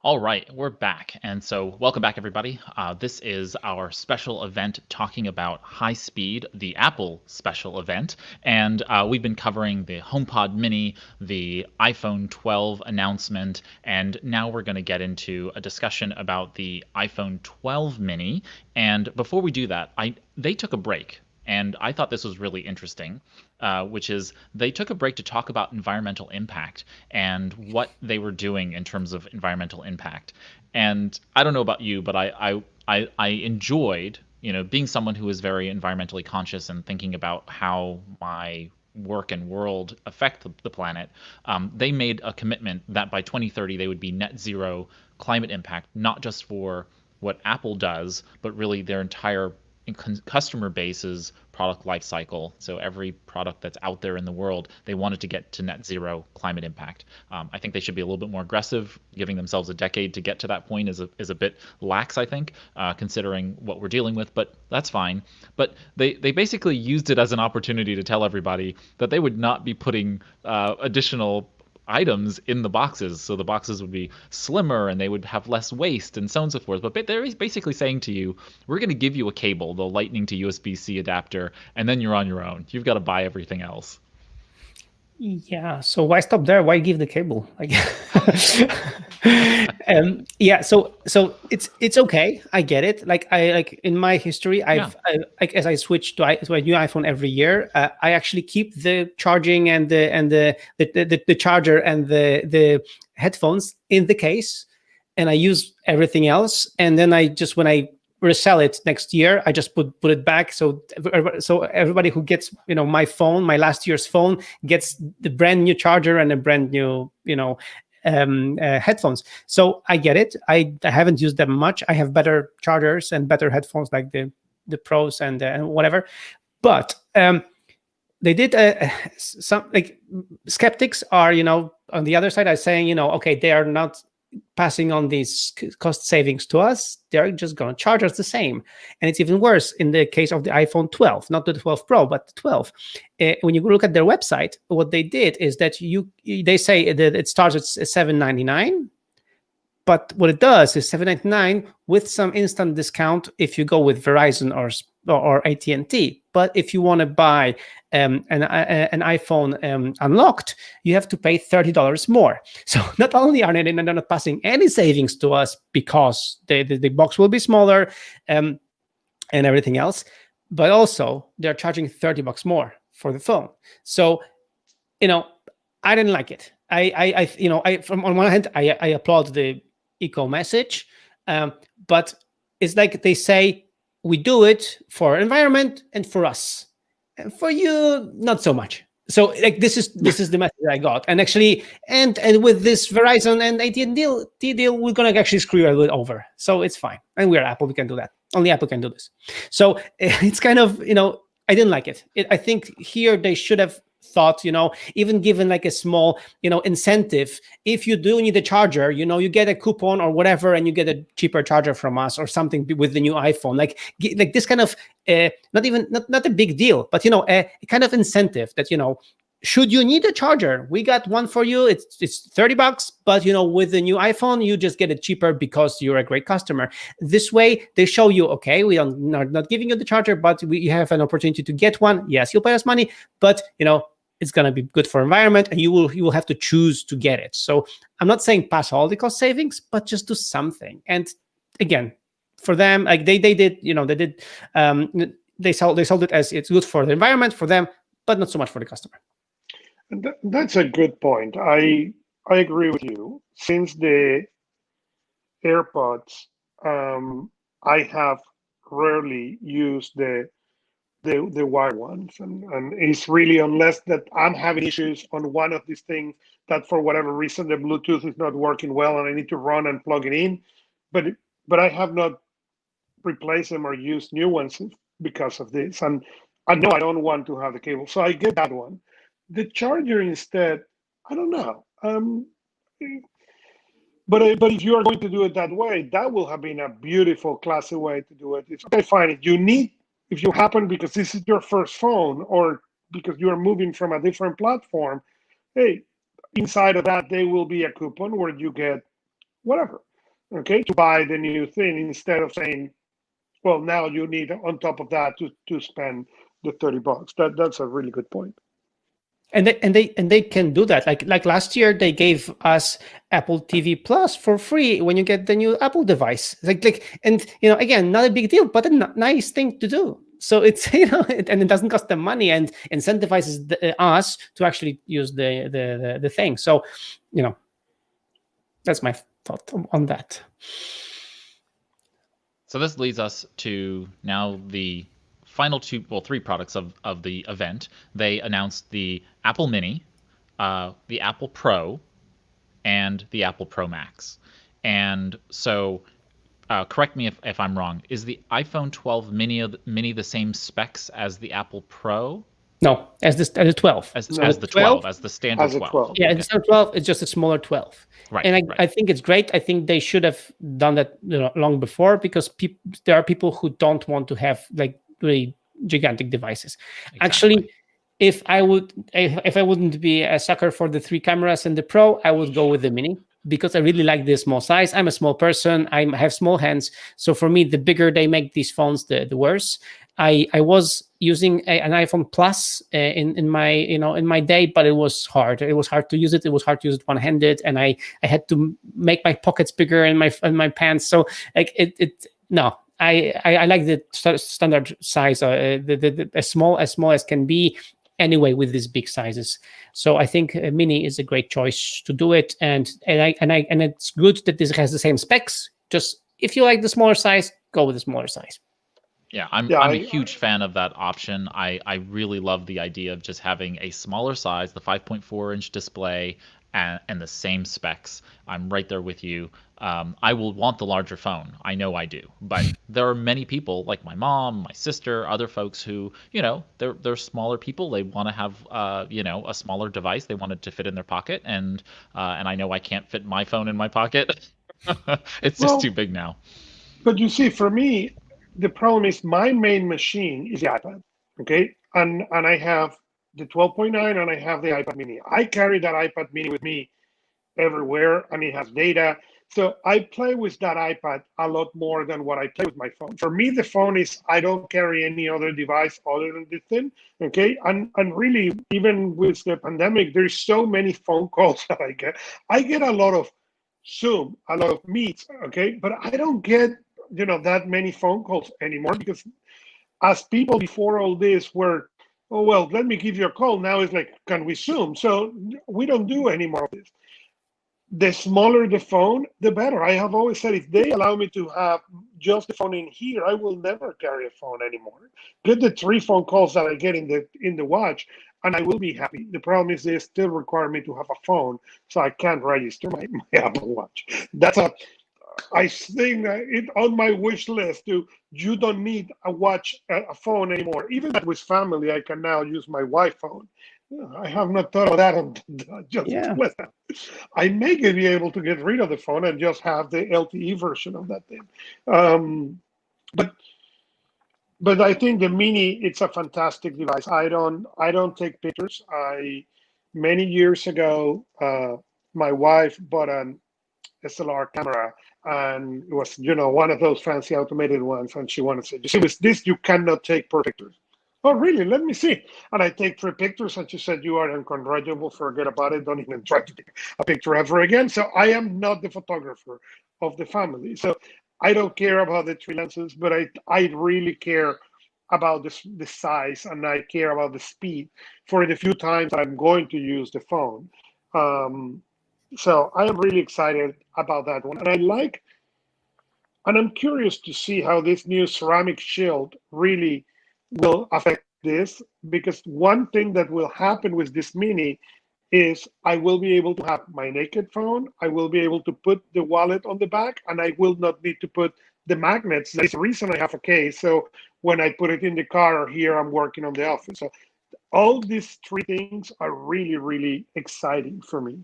All right, we're back. And so welcome back, everybody. This is our special event talking about high speed, the Apple special event. And we've been covering the HomePod Mini, the iPhone 12 announcement, and now we're going to get into a discussion about the iPhone 12 Mini. And before we do that, they took a break. And I thought this was really interesting, which is they took a break to talk about environmental impact and what they were doing in terms of environmental impact. And I don't know about you, but I enjoyed, being someone who is very environmentally conscious and thinking about how my work and world affect the planet. They made a commitment that by 2030 they would be net zero climate impact, not just for what Apple does, but really their entire customer base's product life cycle. So every product that's out there in the world, they wanted to get to net zero climate impact. I think they should be a little bit more aggressive. Giving themselves a decade to get to that point is a bit lax, I think, considering what we're dealing with, but that's fine. But they basically used it as an opportunity to tell everybody that they would not be putting additional items in the boxes, so the boxes would be slimmer and they would have less waste and so on and so forth. But they're basically saying to you, we're going to give you a cable, the Lightning to USB-C adapter, and then you're on your own. You've got to buy everything else. Yeah. So why stop there? Why give the cable? Yeah. So it's okay. I get it. Like in my history, as I switch to a new iPhone every year, I actually keep the charging and the charger and the headphones in the case, and I use everything else. And then when I resell it next year, I just put it back. So everybody who gets my phone, my last year's phone, gets the brand new charger and a brand new headphones. So I get it. I haven't used them much. I have better chargers and better headphones like the Pros and whatever. But they did some, like, skeptics are on the other side are saying okay, they are not passing on these cost savings to us. They're just going to charge us the same. And it's even worse in the case of the iPhone 12, not the 12 Pro, but the 12. When you look at their website, what they did is that they say that it starts at $799, but what it does is $799 with some instant discount if you go with Verizon or AT&T. But if you want to buy an iPhone unlocked, you have to pay $30 more. So not only are they not passing any savings to us because the box will be smaller and everything else, but also they're charging $30 more for the phone. So, I didn't like it. I from on one hand, I applaud the eco message, but it's like they say, we do it for environment and for us, and for you, not so much. So like this is the message I got. And actually, and with this Verizon and AT&T deal, we're gonna actually screw you a little over. So it's fine. And we're Apple, we can do that. Only Apple can do this. So it's kind of, I didn't like it. I think here they should have thought, even given like a small, incentive. If you do need a charger, you get a coupon or whatever, and you get a cheaper charger from us or something with the new iPhone. Like this kind of not a big deal, but a kind of incentive that should you need a charger, we got one for you. It's $30, but with the new iPhone, you just get it cheaper because you're a great customer. This way, they show you, okay, we are not giving you the charger, but you have an opportunity to get one. Yes, you'll pay us money, but it's going to be good for environment, and you will have to choose to get it. So I'm not saying pass all the cost savings, but just do something. And again, for them, like they did, they sold it as it's good for the environment for them, but not so much for the customer. That's a good point. I I agree with you. Since the AirPods, I have rarely used the wire ones, and it's really unless that I'm having issues on one of these things that for whatever reason the Bluetooth is not working well and I need to run and plug it in, but I have not replaced them or used new ones because of this, and I know I don't want to have the cable, so I get that one. The charger instead, I don't know. But if you are going to do it that way, that will have been a beautiful, classy way to do it. It's okay, fine. If you happen because this is your first phone or because you are moving from a different platform, hey, inside of that, there will be a coupon where you get whatever, okay, to buy the new thing instead of saying, well, now you need on top of that to spend the $30. That's a really good point. And they can do that. Like last year, they gave us Apple TV Plus for free when you get the new Apple device. And again, not a big deal, but a nice thing to do. So it's and it doesn't cost them money and incentivizes us to actually use the thing. So that's my thought on that. So this leads us to now the final three products of the event. They announced the Apple Mini, the Apple Pro, and the Apple Pro Max. And so, correct me if I'm wrong. Is the iPhone 12 Mini the same specs as the Apple Pro? No, as the 12. As the 12, as the standard 12. Yeah, okay. The standard 12 is just a smaller 12. Right. And I think it's great. I think they should have done that long before, because there are people who don't want to have like really gigantic devices. Exactly. Actually, if I wouldn't be a sucker for the 3 cameras and the Pro, I would go with the Mini, because I really like the small size. I'm a small person. I have small hands. So for me, the bigger they make these phones, the worse. I was using an iPhone Plus in my day, but it was hard. It was hard to use it. It was hard to use it one-handed, and I had to make my pockets bigger in my pants. So like no. I like the standard size, as small as can be. Anyway, with these big sizes, so I think a Mini is a great choice to do it, and it's good that this has the same specs. Just if you like the smaller size, go with the smaller size. Yeah, I'm a huge fan of that option. I really love the idea of just having a smaller size, the 5.4-inch display, and the same specs. I'm right there with you. I will want the larger phone. I know I do. But there are many people, like my mom, my sister, other folks who, they're smaller people. They want to have, a smaller device. They want it to fit in their pocket. And I know I can't fit my phone in my pocket. It's just too big now. But you see, for me, the problem is my main machine is the iPad, okay? And I have the 12.9 and I have the iPad Mini. I carry that iPad Mini with me everywhere, and it has data. So I play with that iPad a lot more than what I play with my phone. For me, the phone is, I don't carry any other device other than this thing, okay? And really, even with the pandemic, there's so many phone calls that I get. I get a lot of Zoom, a lot of Meets, okay? But I don't get that many phone calls anymore, because as people before all this were, oh, well, let me give you a call. Now it's like, can we Zoom? So we don't do any more of this. The smaller the phone, the better. I have always said, if they allow me to have just the phone in here, I will never carry a phone anymore. Get the 3 phone calls that I get in the watch, and I will be happy. The problem is they still require me to have a phone, so I can't register my Apple Watch. I think it on my wish list. You don't need a phone anymore. Even with family, I can now use my Wi-Fi phone. I have not thought of that. I may be able to get rid of the phone and just have the LTE version of that thing. But I think the Mini, it's a fantastic device. I don't take pictures. Many years ago, my wife bought an SLR camera, and it was one of those fancy automated ones, and she wanted to say, you see, with this you cannot take pictures. Oh, really? Let me see. And I take 3 pictures, and she said, you are incorrigible, forget about it, don't even try to take a picture ever again. So I am not the photographer of the family. So I don't care about the 3 lenses, but I really care about the size, and I care about the speed for the few times I'm going to use the phone. So I am really excited about that one. And I'm curious to see how this new ceramic shield really will affect this, because one thing that will happen with this Mini is I will be able to have my naked phone, I will be able to put the wallet on the back, and I will not need to put the magnets. There's a reason I have a case. So when I put it in the car, or here I'm working on the office. So all these three things are really, really exciting for me.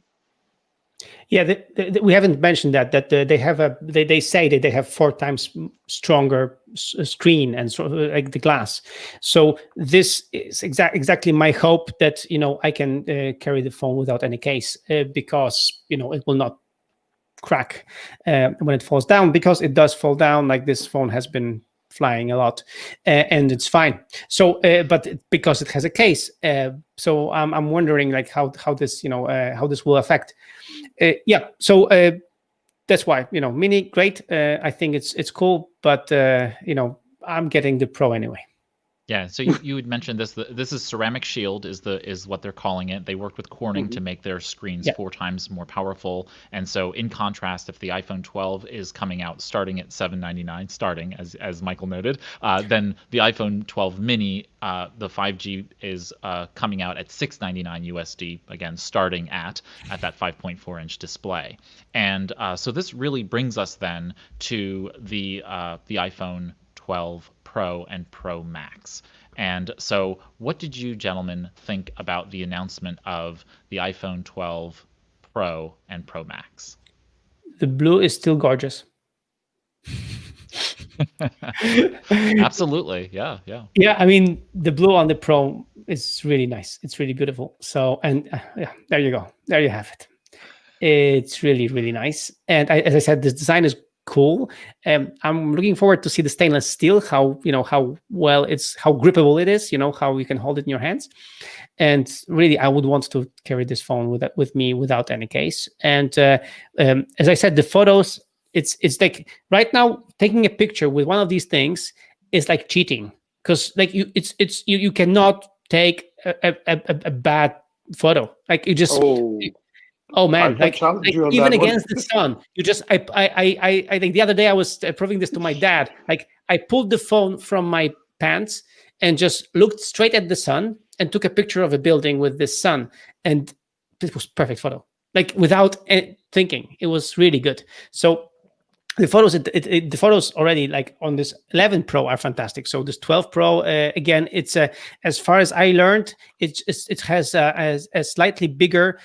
Yeah, we haven't mentioned that they have they say that they have 4 times stronger screen and so like the glass. So this is exactly my hope that I can carry the phone without any case, because it will not crack when it falls down, because it does fall down. Like, this phone has been flying a lot, and it's fine. So but because it has a case, so I'm wondering like how this how this will affect. Yeah, so that's why Mini, great. I think it's cool, but I'm getting the Pro anyway. Yeah, so you had mentioned this. This is ceramic shield is what they're calling it. They worked with Corning to make their screens 4 times more powerful. And so in contrast, if the iPhone 12 is coming out starting at $799, starting as Michael noted, then the iPhone 12 Mini, the 5G is coming out at $699 USD, again starting at that 5.4-inch display. And so this really brings us then to the iPhone 12 Pro and Pro Max. And so what did you gentlemen think about the announcement of the iPhone 12 Pro and Pro Max? The blue is still gorgeous. Absolutely. Yeah. Yeah, I mean, the blue on the Pro is really nice. It's really beautiful. So, and yeah, there you go. There you have it. It's really, really nice. And as I said, the design is cool. I'm looking forward to see the stainless steel, how well how grippable it is, how you can hold it in your hands. And really, I would want to carry this phone with me without any case. And as I said, the photos, it's like right now taking a picture with one of these things is like cheating, because like you cannot take a bad photo. Like, you just oh man, like even against the sun, you just I think the other day I was proving this to my dad. Like, I pulled the phone from my pants and just looked straight at the sun and took a picture of a building with the sun, and it was perfect photo. Like, without thinking, it was really good. So the photos, the photos already, like on this 11 Pro, are fantastic. So this 12 Pro, again, it's as far as I learned, it has a slightly bigger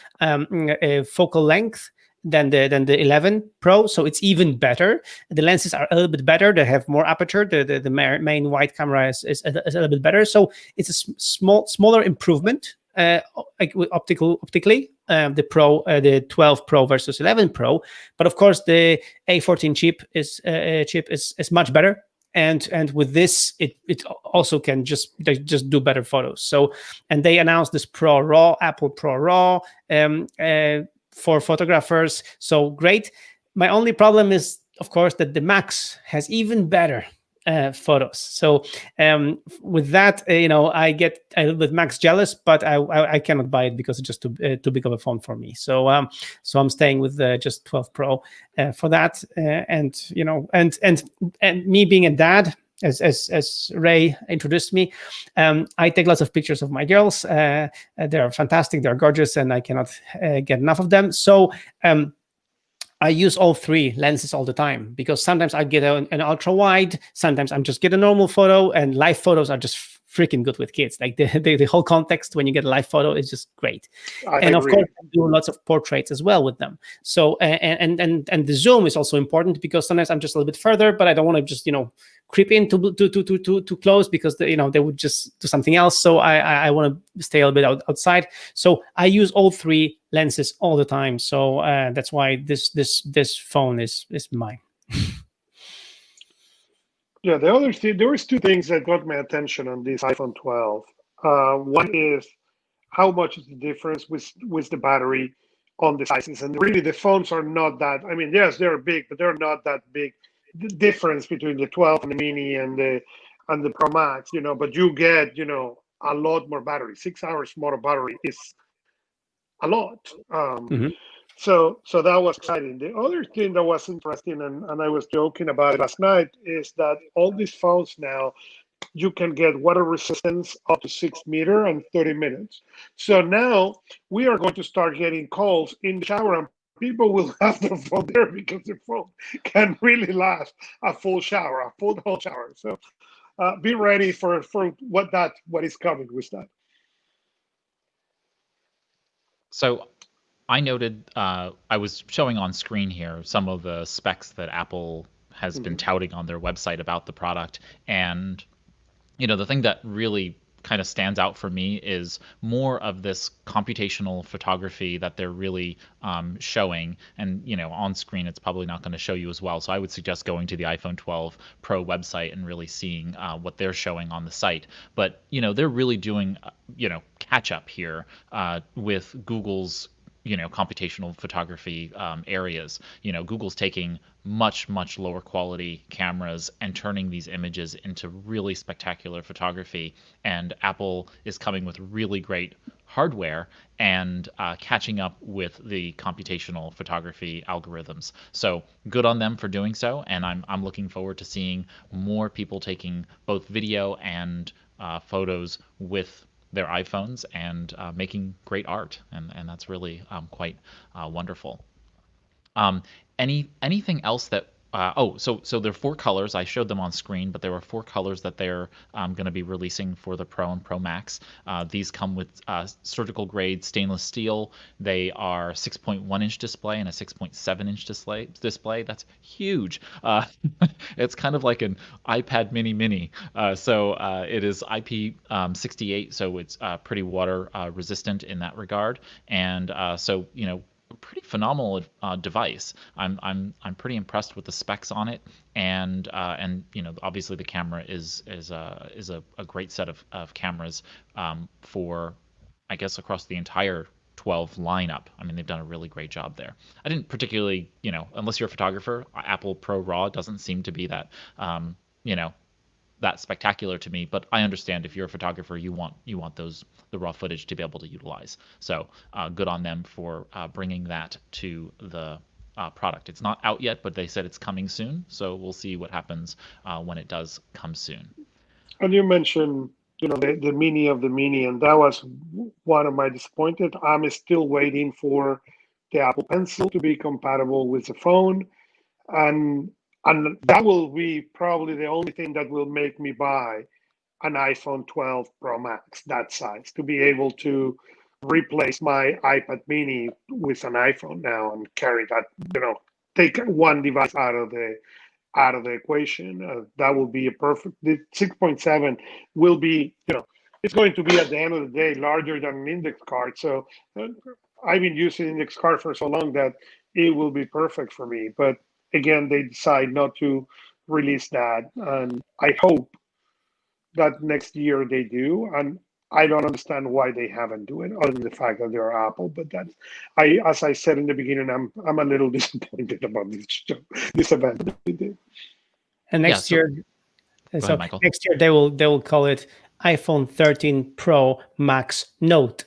focal length than the 11 Pro, so it's even better. The lenses are a little bit better. They have more aperture. The main wide camera is a little bit better. So it's a smaller improvement, like optically. The Pro, the 12 Pro versus 11 Pro, but of course the A14 chip is much better. And with this, it also can just do better photos. So, and they announced this Pro RAW, Apple Pro RAW, for photographers. So great. My only problem is, of course, that the Max has even better photos. So with that, I get a little bit Max jealous, but I cannot buy it because it's just too big of a phone for me. So so I'm staying with just 12 Pro for that. And me being a dad, as Ray introduced me, I take lots of pictures of my girls. They're fantastic, they're gorgeous, and I cannot get enough of them. So I use all 3 lenses all the time, because sometimes I get an ultra wide, sometimes I'm just get a normal photo, and live photos are just freaking good with kids. Like the whole context when you get a live photo is just great. I agree. Of course, I do lots of portraits as well with them. So and the zoom is also important, because sometimes I'm just a little bit further, but I don't want to just creep in too close, because they would just do something else. So I want to stay a little bit outside. So I use all 3 lenses all the time. So that's why this phone is mine. Yeah, the other thing, there was 2 things that got my attention on this iPhone 12. One is how much is the difference with the battery on the sizes, and really the phones are not that. I mean, yes, they're big, but they're not that big. The difference between the 12 and the Mini and the Pro Max, but you get a lot more battery. 6 hours more battery is a lot. So that was exciting. The other thing that was interesting, and I was joking about it last night, is that all these phones now, you can get water resistance up to 6 meters and 30 minutes. So now we are going to start getting calls in the shower, and people will have their phone there because the phone can really last a full shower, a full whole shower. So be ready for what is coming with that. So I noted, I was showing on screen here some of the specs that Apple has been touting on their website about the product. And, the thing that really kind of stands out for me is more of this computational photography that they're really showing. And, on screen, it's probably not going to show you as well. So I would suggest going to the iPhone 12 Pro website and really seeing what they're showing on the site. But, they're really doing, catch up here with Google's computational photography areas. Google's taking much lower quality cameras and turning these images into really spectacular photography, and Apple is coming with really great hardware and catching up with the computational photography algorithms. So good on them for doing so, and I'm looking forward to seeing more people taking both video and photos with their iPhones and making great art, and that's really quite wonderful. Anything else that so there are 4 colors. I showed them on screen, but there were 4 colors that they're going to be releasing for the Pro and Pro Max. These come with surgical grade stainless steel. They are 6.1-inch display and a 6.7-inch display. That's huge. It's kind of like an iPad Mini. So it is IP68, so it's pretty water resistant in that regard. And so pretty phenomenal device. I'm pretty impressed with the specs on it, and obviously the camera is a great set of cameras for, I guess, across the entire 12 lineup. I mean, they've done a really great job there. I didn't particularly, unless you're a photographer, Apple Pro RAW doesn't seem to be that that spectacular to me, but I understand if you're a photographer, you want the raw footage to be able to utilize. So good on them for bringing that to the product. It's not out yet, but they said it's coming soon, so we'll see what happens when it does come soon. And you mentioned, the Mini of the Mini, and that was one of my disappointed. I'm still waiting for the Apple Pencil to be compatible with the phone, and that will be probably the only thing that will make me buy an iPhone 12 Pro Max that size, to be able to replace my iPad Mini with an iPhone now and carry that, take one device out of the equation. That will be a perfect. The 6.7 will be, it's going to be at the end of the day larger than an index card. So I've been using index card for so long that it will be perfect for me. But again, they decide not to release that, and I hope that next year they do. And I don't understand why they haven't do it, other than the fact that they're Apple. But as I said in the beginning, I'm a little disappointed about this event that they did. And next year, go ahead, Michael. Next year they will call it iPhone 13 Pro Max Note.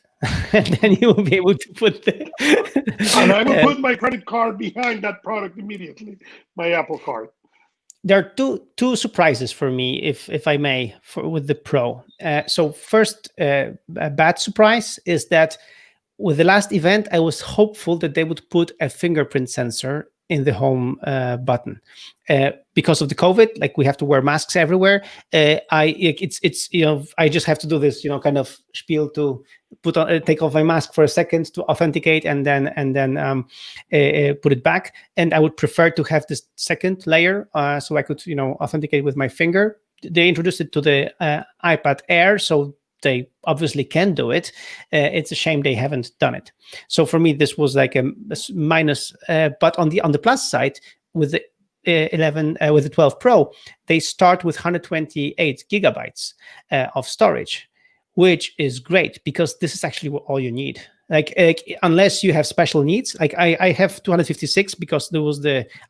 And then you will be able to put and I will put my credit card behind that product immediately, my Apple card. There are two surprises for me, if I may, with the Pro. So first, a bad surprise is that with the last event, I was hopeful that they would put a fingerprint sensor in the home button. Because of the COVID, like we have to wear masks everywhere. I just have to do this, kind of spiel to take off my mask for a second to authenticate and then put it back. And I would prefer to have this second layer so I could, authenticate with my finger. They introduced it to the iPad Air, so they obviously can do it. It's a shame they haven't done it. So for me, this was like a minus. But on the plus side, with the 11 with the 12 Pro, they start with 128 gigabytes of storage, which is great because this is actually all you need. Like unless you have special needs, like I have 256 because there was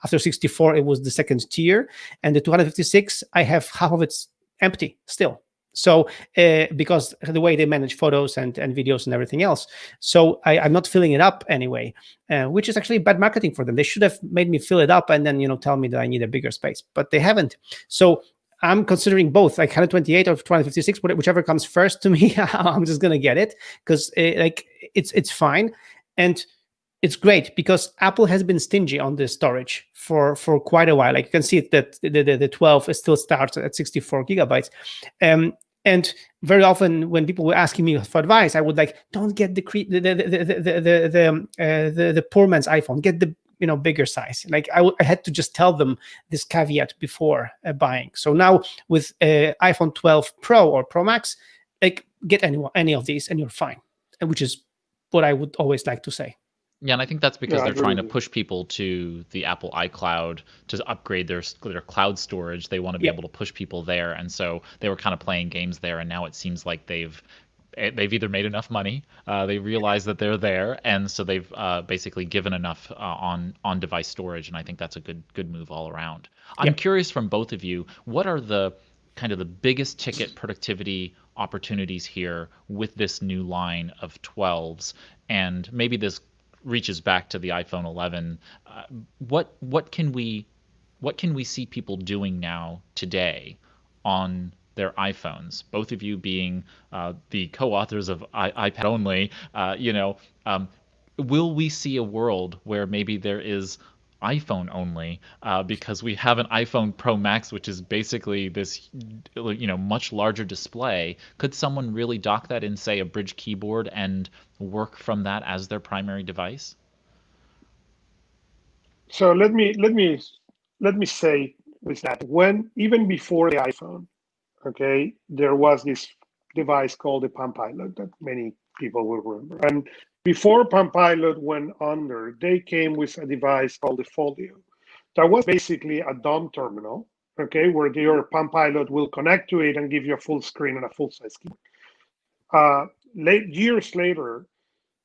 after 64 it was the second tier, and the 256 I have half of it's empty still. So because the way they manage photos and videos and everything else, so I'm not filling it up anyway, which is actually bad marketing for them. They should have made me fill it up and then tell me that I need a bigger space, but they haven't. So I'm considering both, like 128 or 256, whichever comes first to me. I'm just gonna get it because it's fine, and it's great because Apple has been stingy on the storage for quite a while. Like you can see that the 12 still starts at 64 gigabytes. And very often when people were asking me for advice, I would like, don't get the poor man's iPhone, get the bigger size. Like I had to just tell them this caveat before buying. So now with iPhone 12 Pro or Pro Max, like get any of these and you're fine, which is what I would always like to say. Yeah, and I think that's because Yeah, I they're trying to agree with push people to the Apple iCloud to upgrade their cloud storage. They want to be Yeah. able to push people there, and so they were kind of playing games there. And now it seems like they've either made enough money, they realize that they're there, and so they've basically given enough on device storage. And I think that's a good move all around. I'm Yeah. curious from both of you, what are the kind of the biggest ticket productivity opportunities here with this new line of 12s, and maybe this reaches back to the iPhone 11. What can we see people doing now today on their iPhones? Both of you being the co-authors of iPad only, will we see a world where maybe there is iPhone only because we have an iPhone Pro Max, which is basically this, much larger display? Could someone really dock that in, say, a Bridge keyboard and work from that as their primary device? So let me say with that, when even before the iPhone, okay, there was this device called the Palm Pilot that many people will remember. And before Palm Pilot went under, they came with a device called the Folio. That was basically a dumb terminal, okay, where your Palm Pilot will connect to it and give you a full screen and a full-size keyboard. Years later,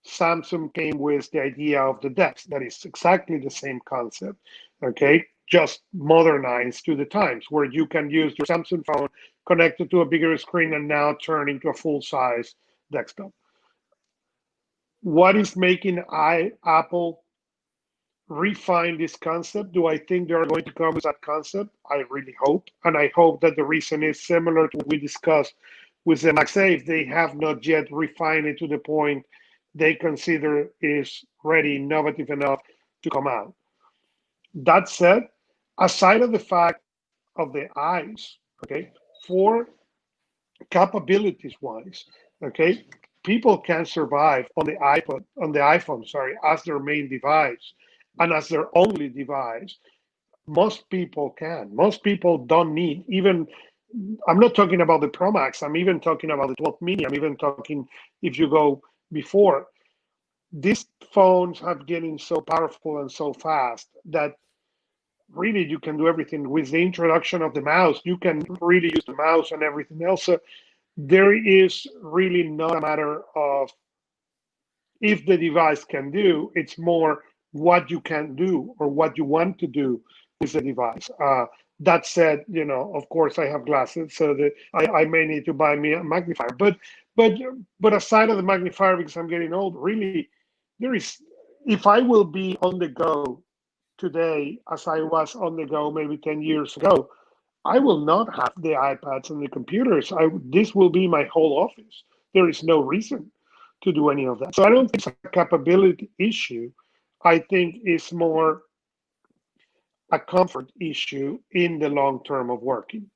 Samsung came with the idea of the DeX. That is exactly the same concept, okay, just modernized to the times, where you can use your Samsung phone connected to a bigger screen and now turn into a full-size desktop. What is making Apple refine this concept? Do I think they are going to come with that concept? I really hope. And I hope that the reason is similar to what we discussed with the Magsafe. They have not yet refined it to the point they consider is ready, innovative enough to come out. That said, aside of the fact of the eyes, okay, for capabilities wise, okay, people can survive on the iPhone, as their main device and as their only device. Most people can. Most people don't need even. I'm not talking about the Pro Max. I'm even talking about the 12 Mini. I'm even talking if you go before. These phones have getting so powerful and so fast that really you can do everything. With the introduction of the mouse, you can really use the mouse and everything else. So there is really not a matter of if the device can do, it's more what you can do or what you want to do with the device. That said, of course, I have glasses, so that I may need to buy me a magnifier. But aside of the magnifier, because I'm getting old, really, there is. If I will be on the go today, as I was on the go maybe 10 years ago, I will not have the iPads and the computers. This will be my whole office. There is no reason to do any of that. So I don't think it's a capability issue. I think it's more a comfort issue in the long term of working.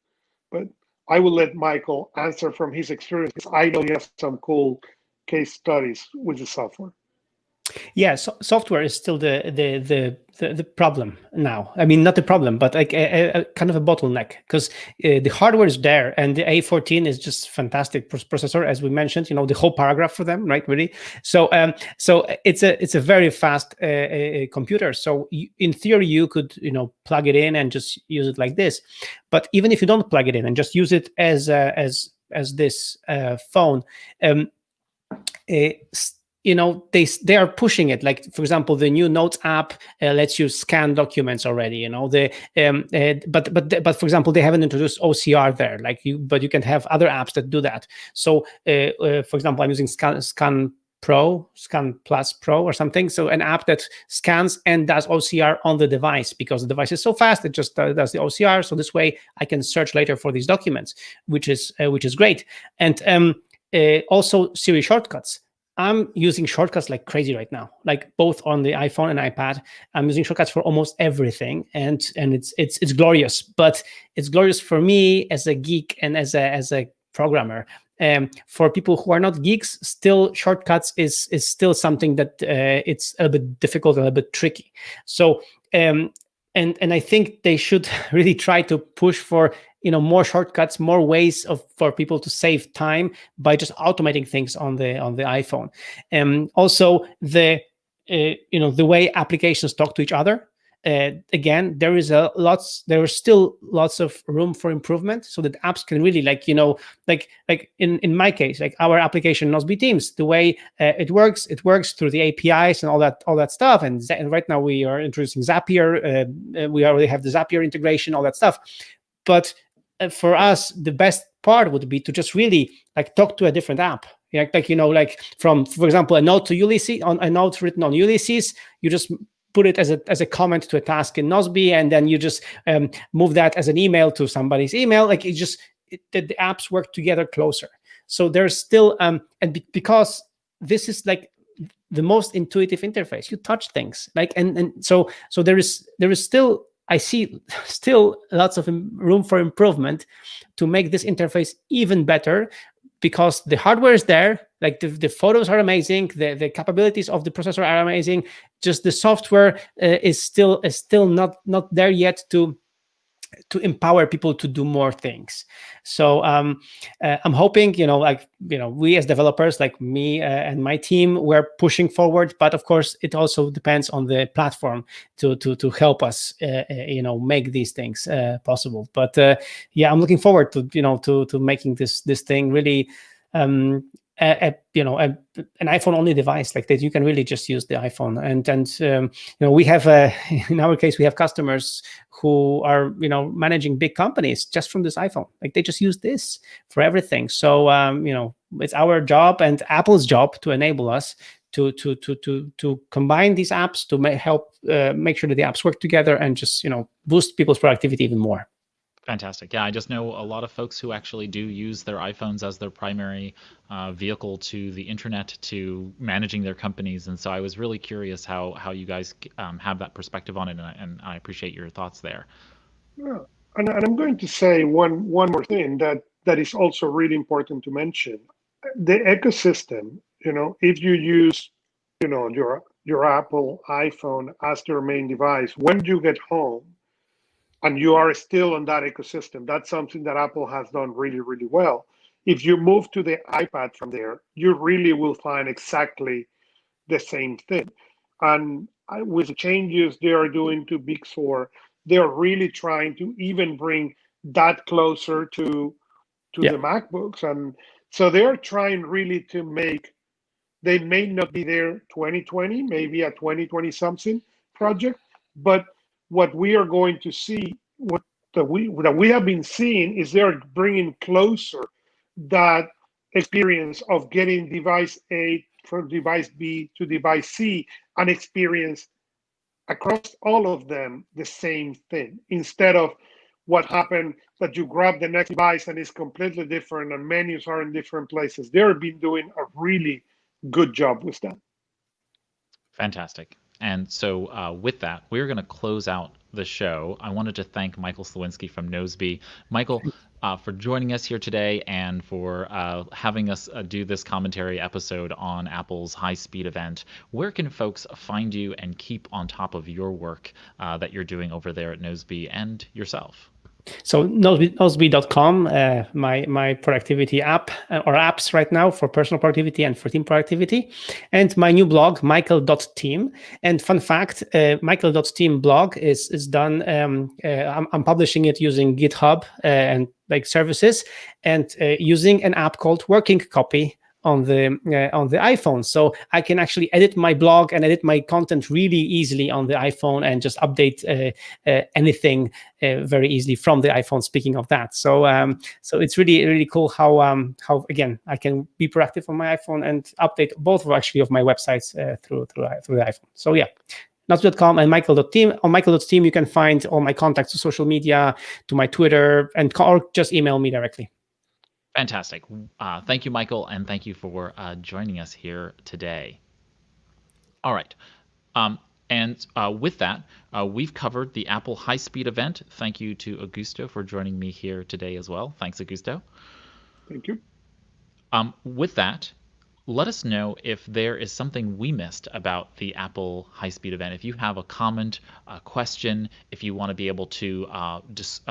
But I will let Michael answer from his experience, because I know he has some cool case studies with the software. Yeah, software is still the problem now. I mean, not the problem, but like a kind of a bottleneck, because the hardware is there, and the A14 is just fantastic processor, as we mentioned. The whole paragraph for them, right? Really. So it's a very fast computer. So in theory, you could plug it in and just use it like this. But even if you don't plug it in and just use it as this phone, they are pushing it. Like, for example, the new Notes app lets you scan documents already. But for example, they haven't introduced OCR there. But you can have other apps that do that. So, for example, I'm using Scan Plus Pro or something. So an app that scans and does OCR on the device, because the device is so fast, it just does the OCR. So this way I can search later for these documents, which is great. And also Siri Shortcuts. I'm using shortcuts like crazy right now, like both on the iPhone and iPad. I'm using shortcuts for almost everything, and it's glorious. But it's glorious for me as a geek and as a programmer. For people who are not geeks, still shortcuts is still something that it's a bit difficult, a little bit tricky. So and I think they should really try to push for more shortcuts, more ways for people to save time by just automating things on the iPhone. Also the way applications talk to each other. Again, there is still lots of room for improvement, so that apps can really like in my case, like our application Nozbe Teams, the way it works through the APIs and all that stuff. And right now we are introducing Zapier. We already have the Zapier integration, all that stuff. But for us, the best part would be to just really like talk to a different app. From, for example, a note written on Ulysses, you just put it as a comment to a task in Nozbe, and then you just move that as an email to somebody's email. Like the apps work together closer. So there's still because this is like the most intuitive interface. You touch things and so there is still, I see still lots of room for improvement to make this interface even better, because the hardware is there. Like the photos are amazing, the capabilities of the processor are amazing. Just the software is still not there yet to empower people to do more things. So I'm hoping, we as developers, like me and my team, we're pushing forward. But of course, it also depends on the platform to help us, make these things possible. But I'm looking forward to making this thing really. An iPhone only device like that. You can really just use the iPhone, and we have in our case, we have customers who are managing big companies just from this iPhone. Like they just use this for everything. So it's our job and Apple's job to enable us to combine these apps to help make sure that the apps work together and just boost people's productivity even more. Fantastic. Yeah, I just know a lot of folks who actually do use their iPhones as their primary vehicle to the internet, to managing their companies. And so I was really curious how you guys have that perspective on it, and I appreciate your thoughts there. Yeah. And I'm going to say one more thing that is also really important to mention. The ecosystem, if you use, your Apple iPhone as your main device, when you get home, and you are still on that ecosystem, that's something that Apple has done really, really well. If you move to the iPad from there, you really will find exactly the same thing. And with the changes they are doing to Big Sur, they are really trying to even bring that closer to the MacBooks. And so they are trying really to make, they may not be there 2020, maybe a 2020 something project, but what we are going to see, that we have been seeing, is they're bringing closer that experience of getting device A from device B to device C, and experience across all of them the same thing, instead of what happened that you grab the next device and it's completely different and menus are in different places. They've been doing a really good job with that. Fantastic. And so with that, we're going to close out the show. I wanted to thank Michael Slawinski from Nozbe. Michael, for joining us here today and for having us do this commentary episode on Apple's high-speed event. Where can folks find you and keep on top of your work that you're doing over there at Nozbe and yourself? So Nozbe.com, my productivity app or apps right now for personal productivity and for team productivity, and my new blog, Michael.team. And fun fact, Michael.team blog is done. I'm publishing it using GitHub and like services, and using an app called Working Copy on the iPhone. So I can actually edit my blog and edit my content really easily on the iPhone and just update anything very easily from the iPhone. Speaking of that, so it's really cool how again I can be proactive on my iPhone and update both of my websites through the iPhone. So yeah. Notorious.com and Michael.team. On Michael.team, you can find all my contacts to social media, to my Twitter, or just email me directly. Fantastic. Thank you, Michael, and thank you for joining us here today. All right. And with that, we've covered the Apple high-speed event. Thank you to Augusto for joining me here today as well. Thanks, Augusto. Thank you. With that, let us know if there is something we missed about the Apple high-speed event. If you have a comment, a question, if you want to be able to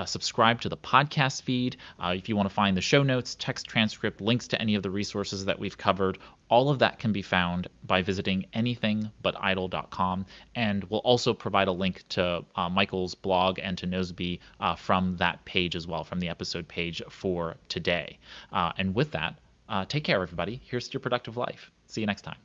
subscribe to the podcast feed, if you want to find the show notes, text transcript, links to any of the resources that we've covered, all of that can be found by visiting anythingbutidle.com. And we'll also provide a link to Michael's blog and to Noseby from that page as well, from the episode page for today. And with that, take care, everybody. Here's to your productive life. See you next time.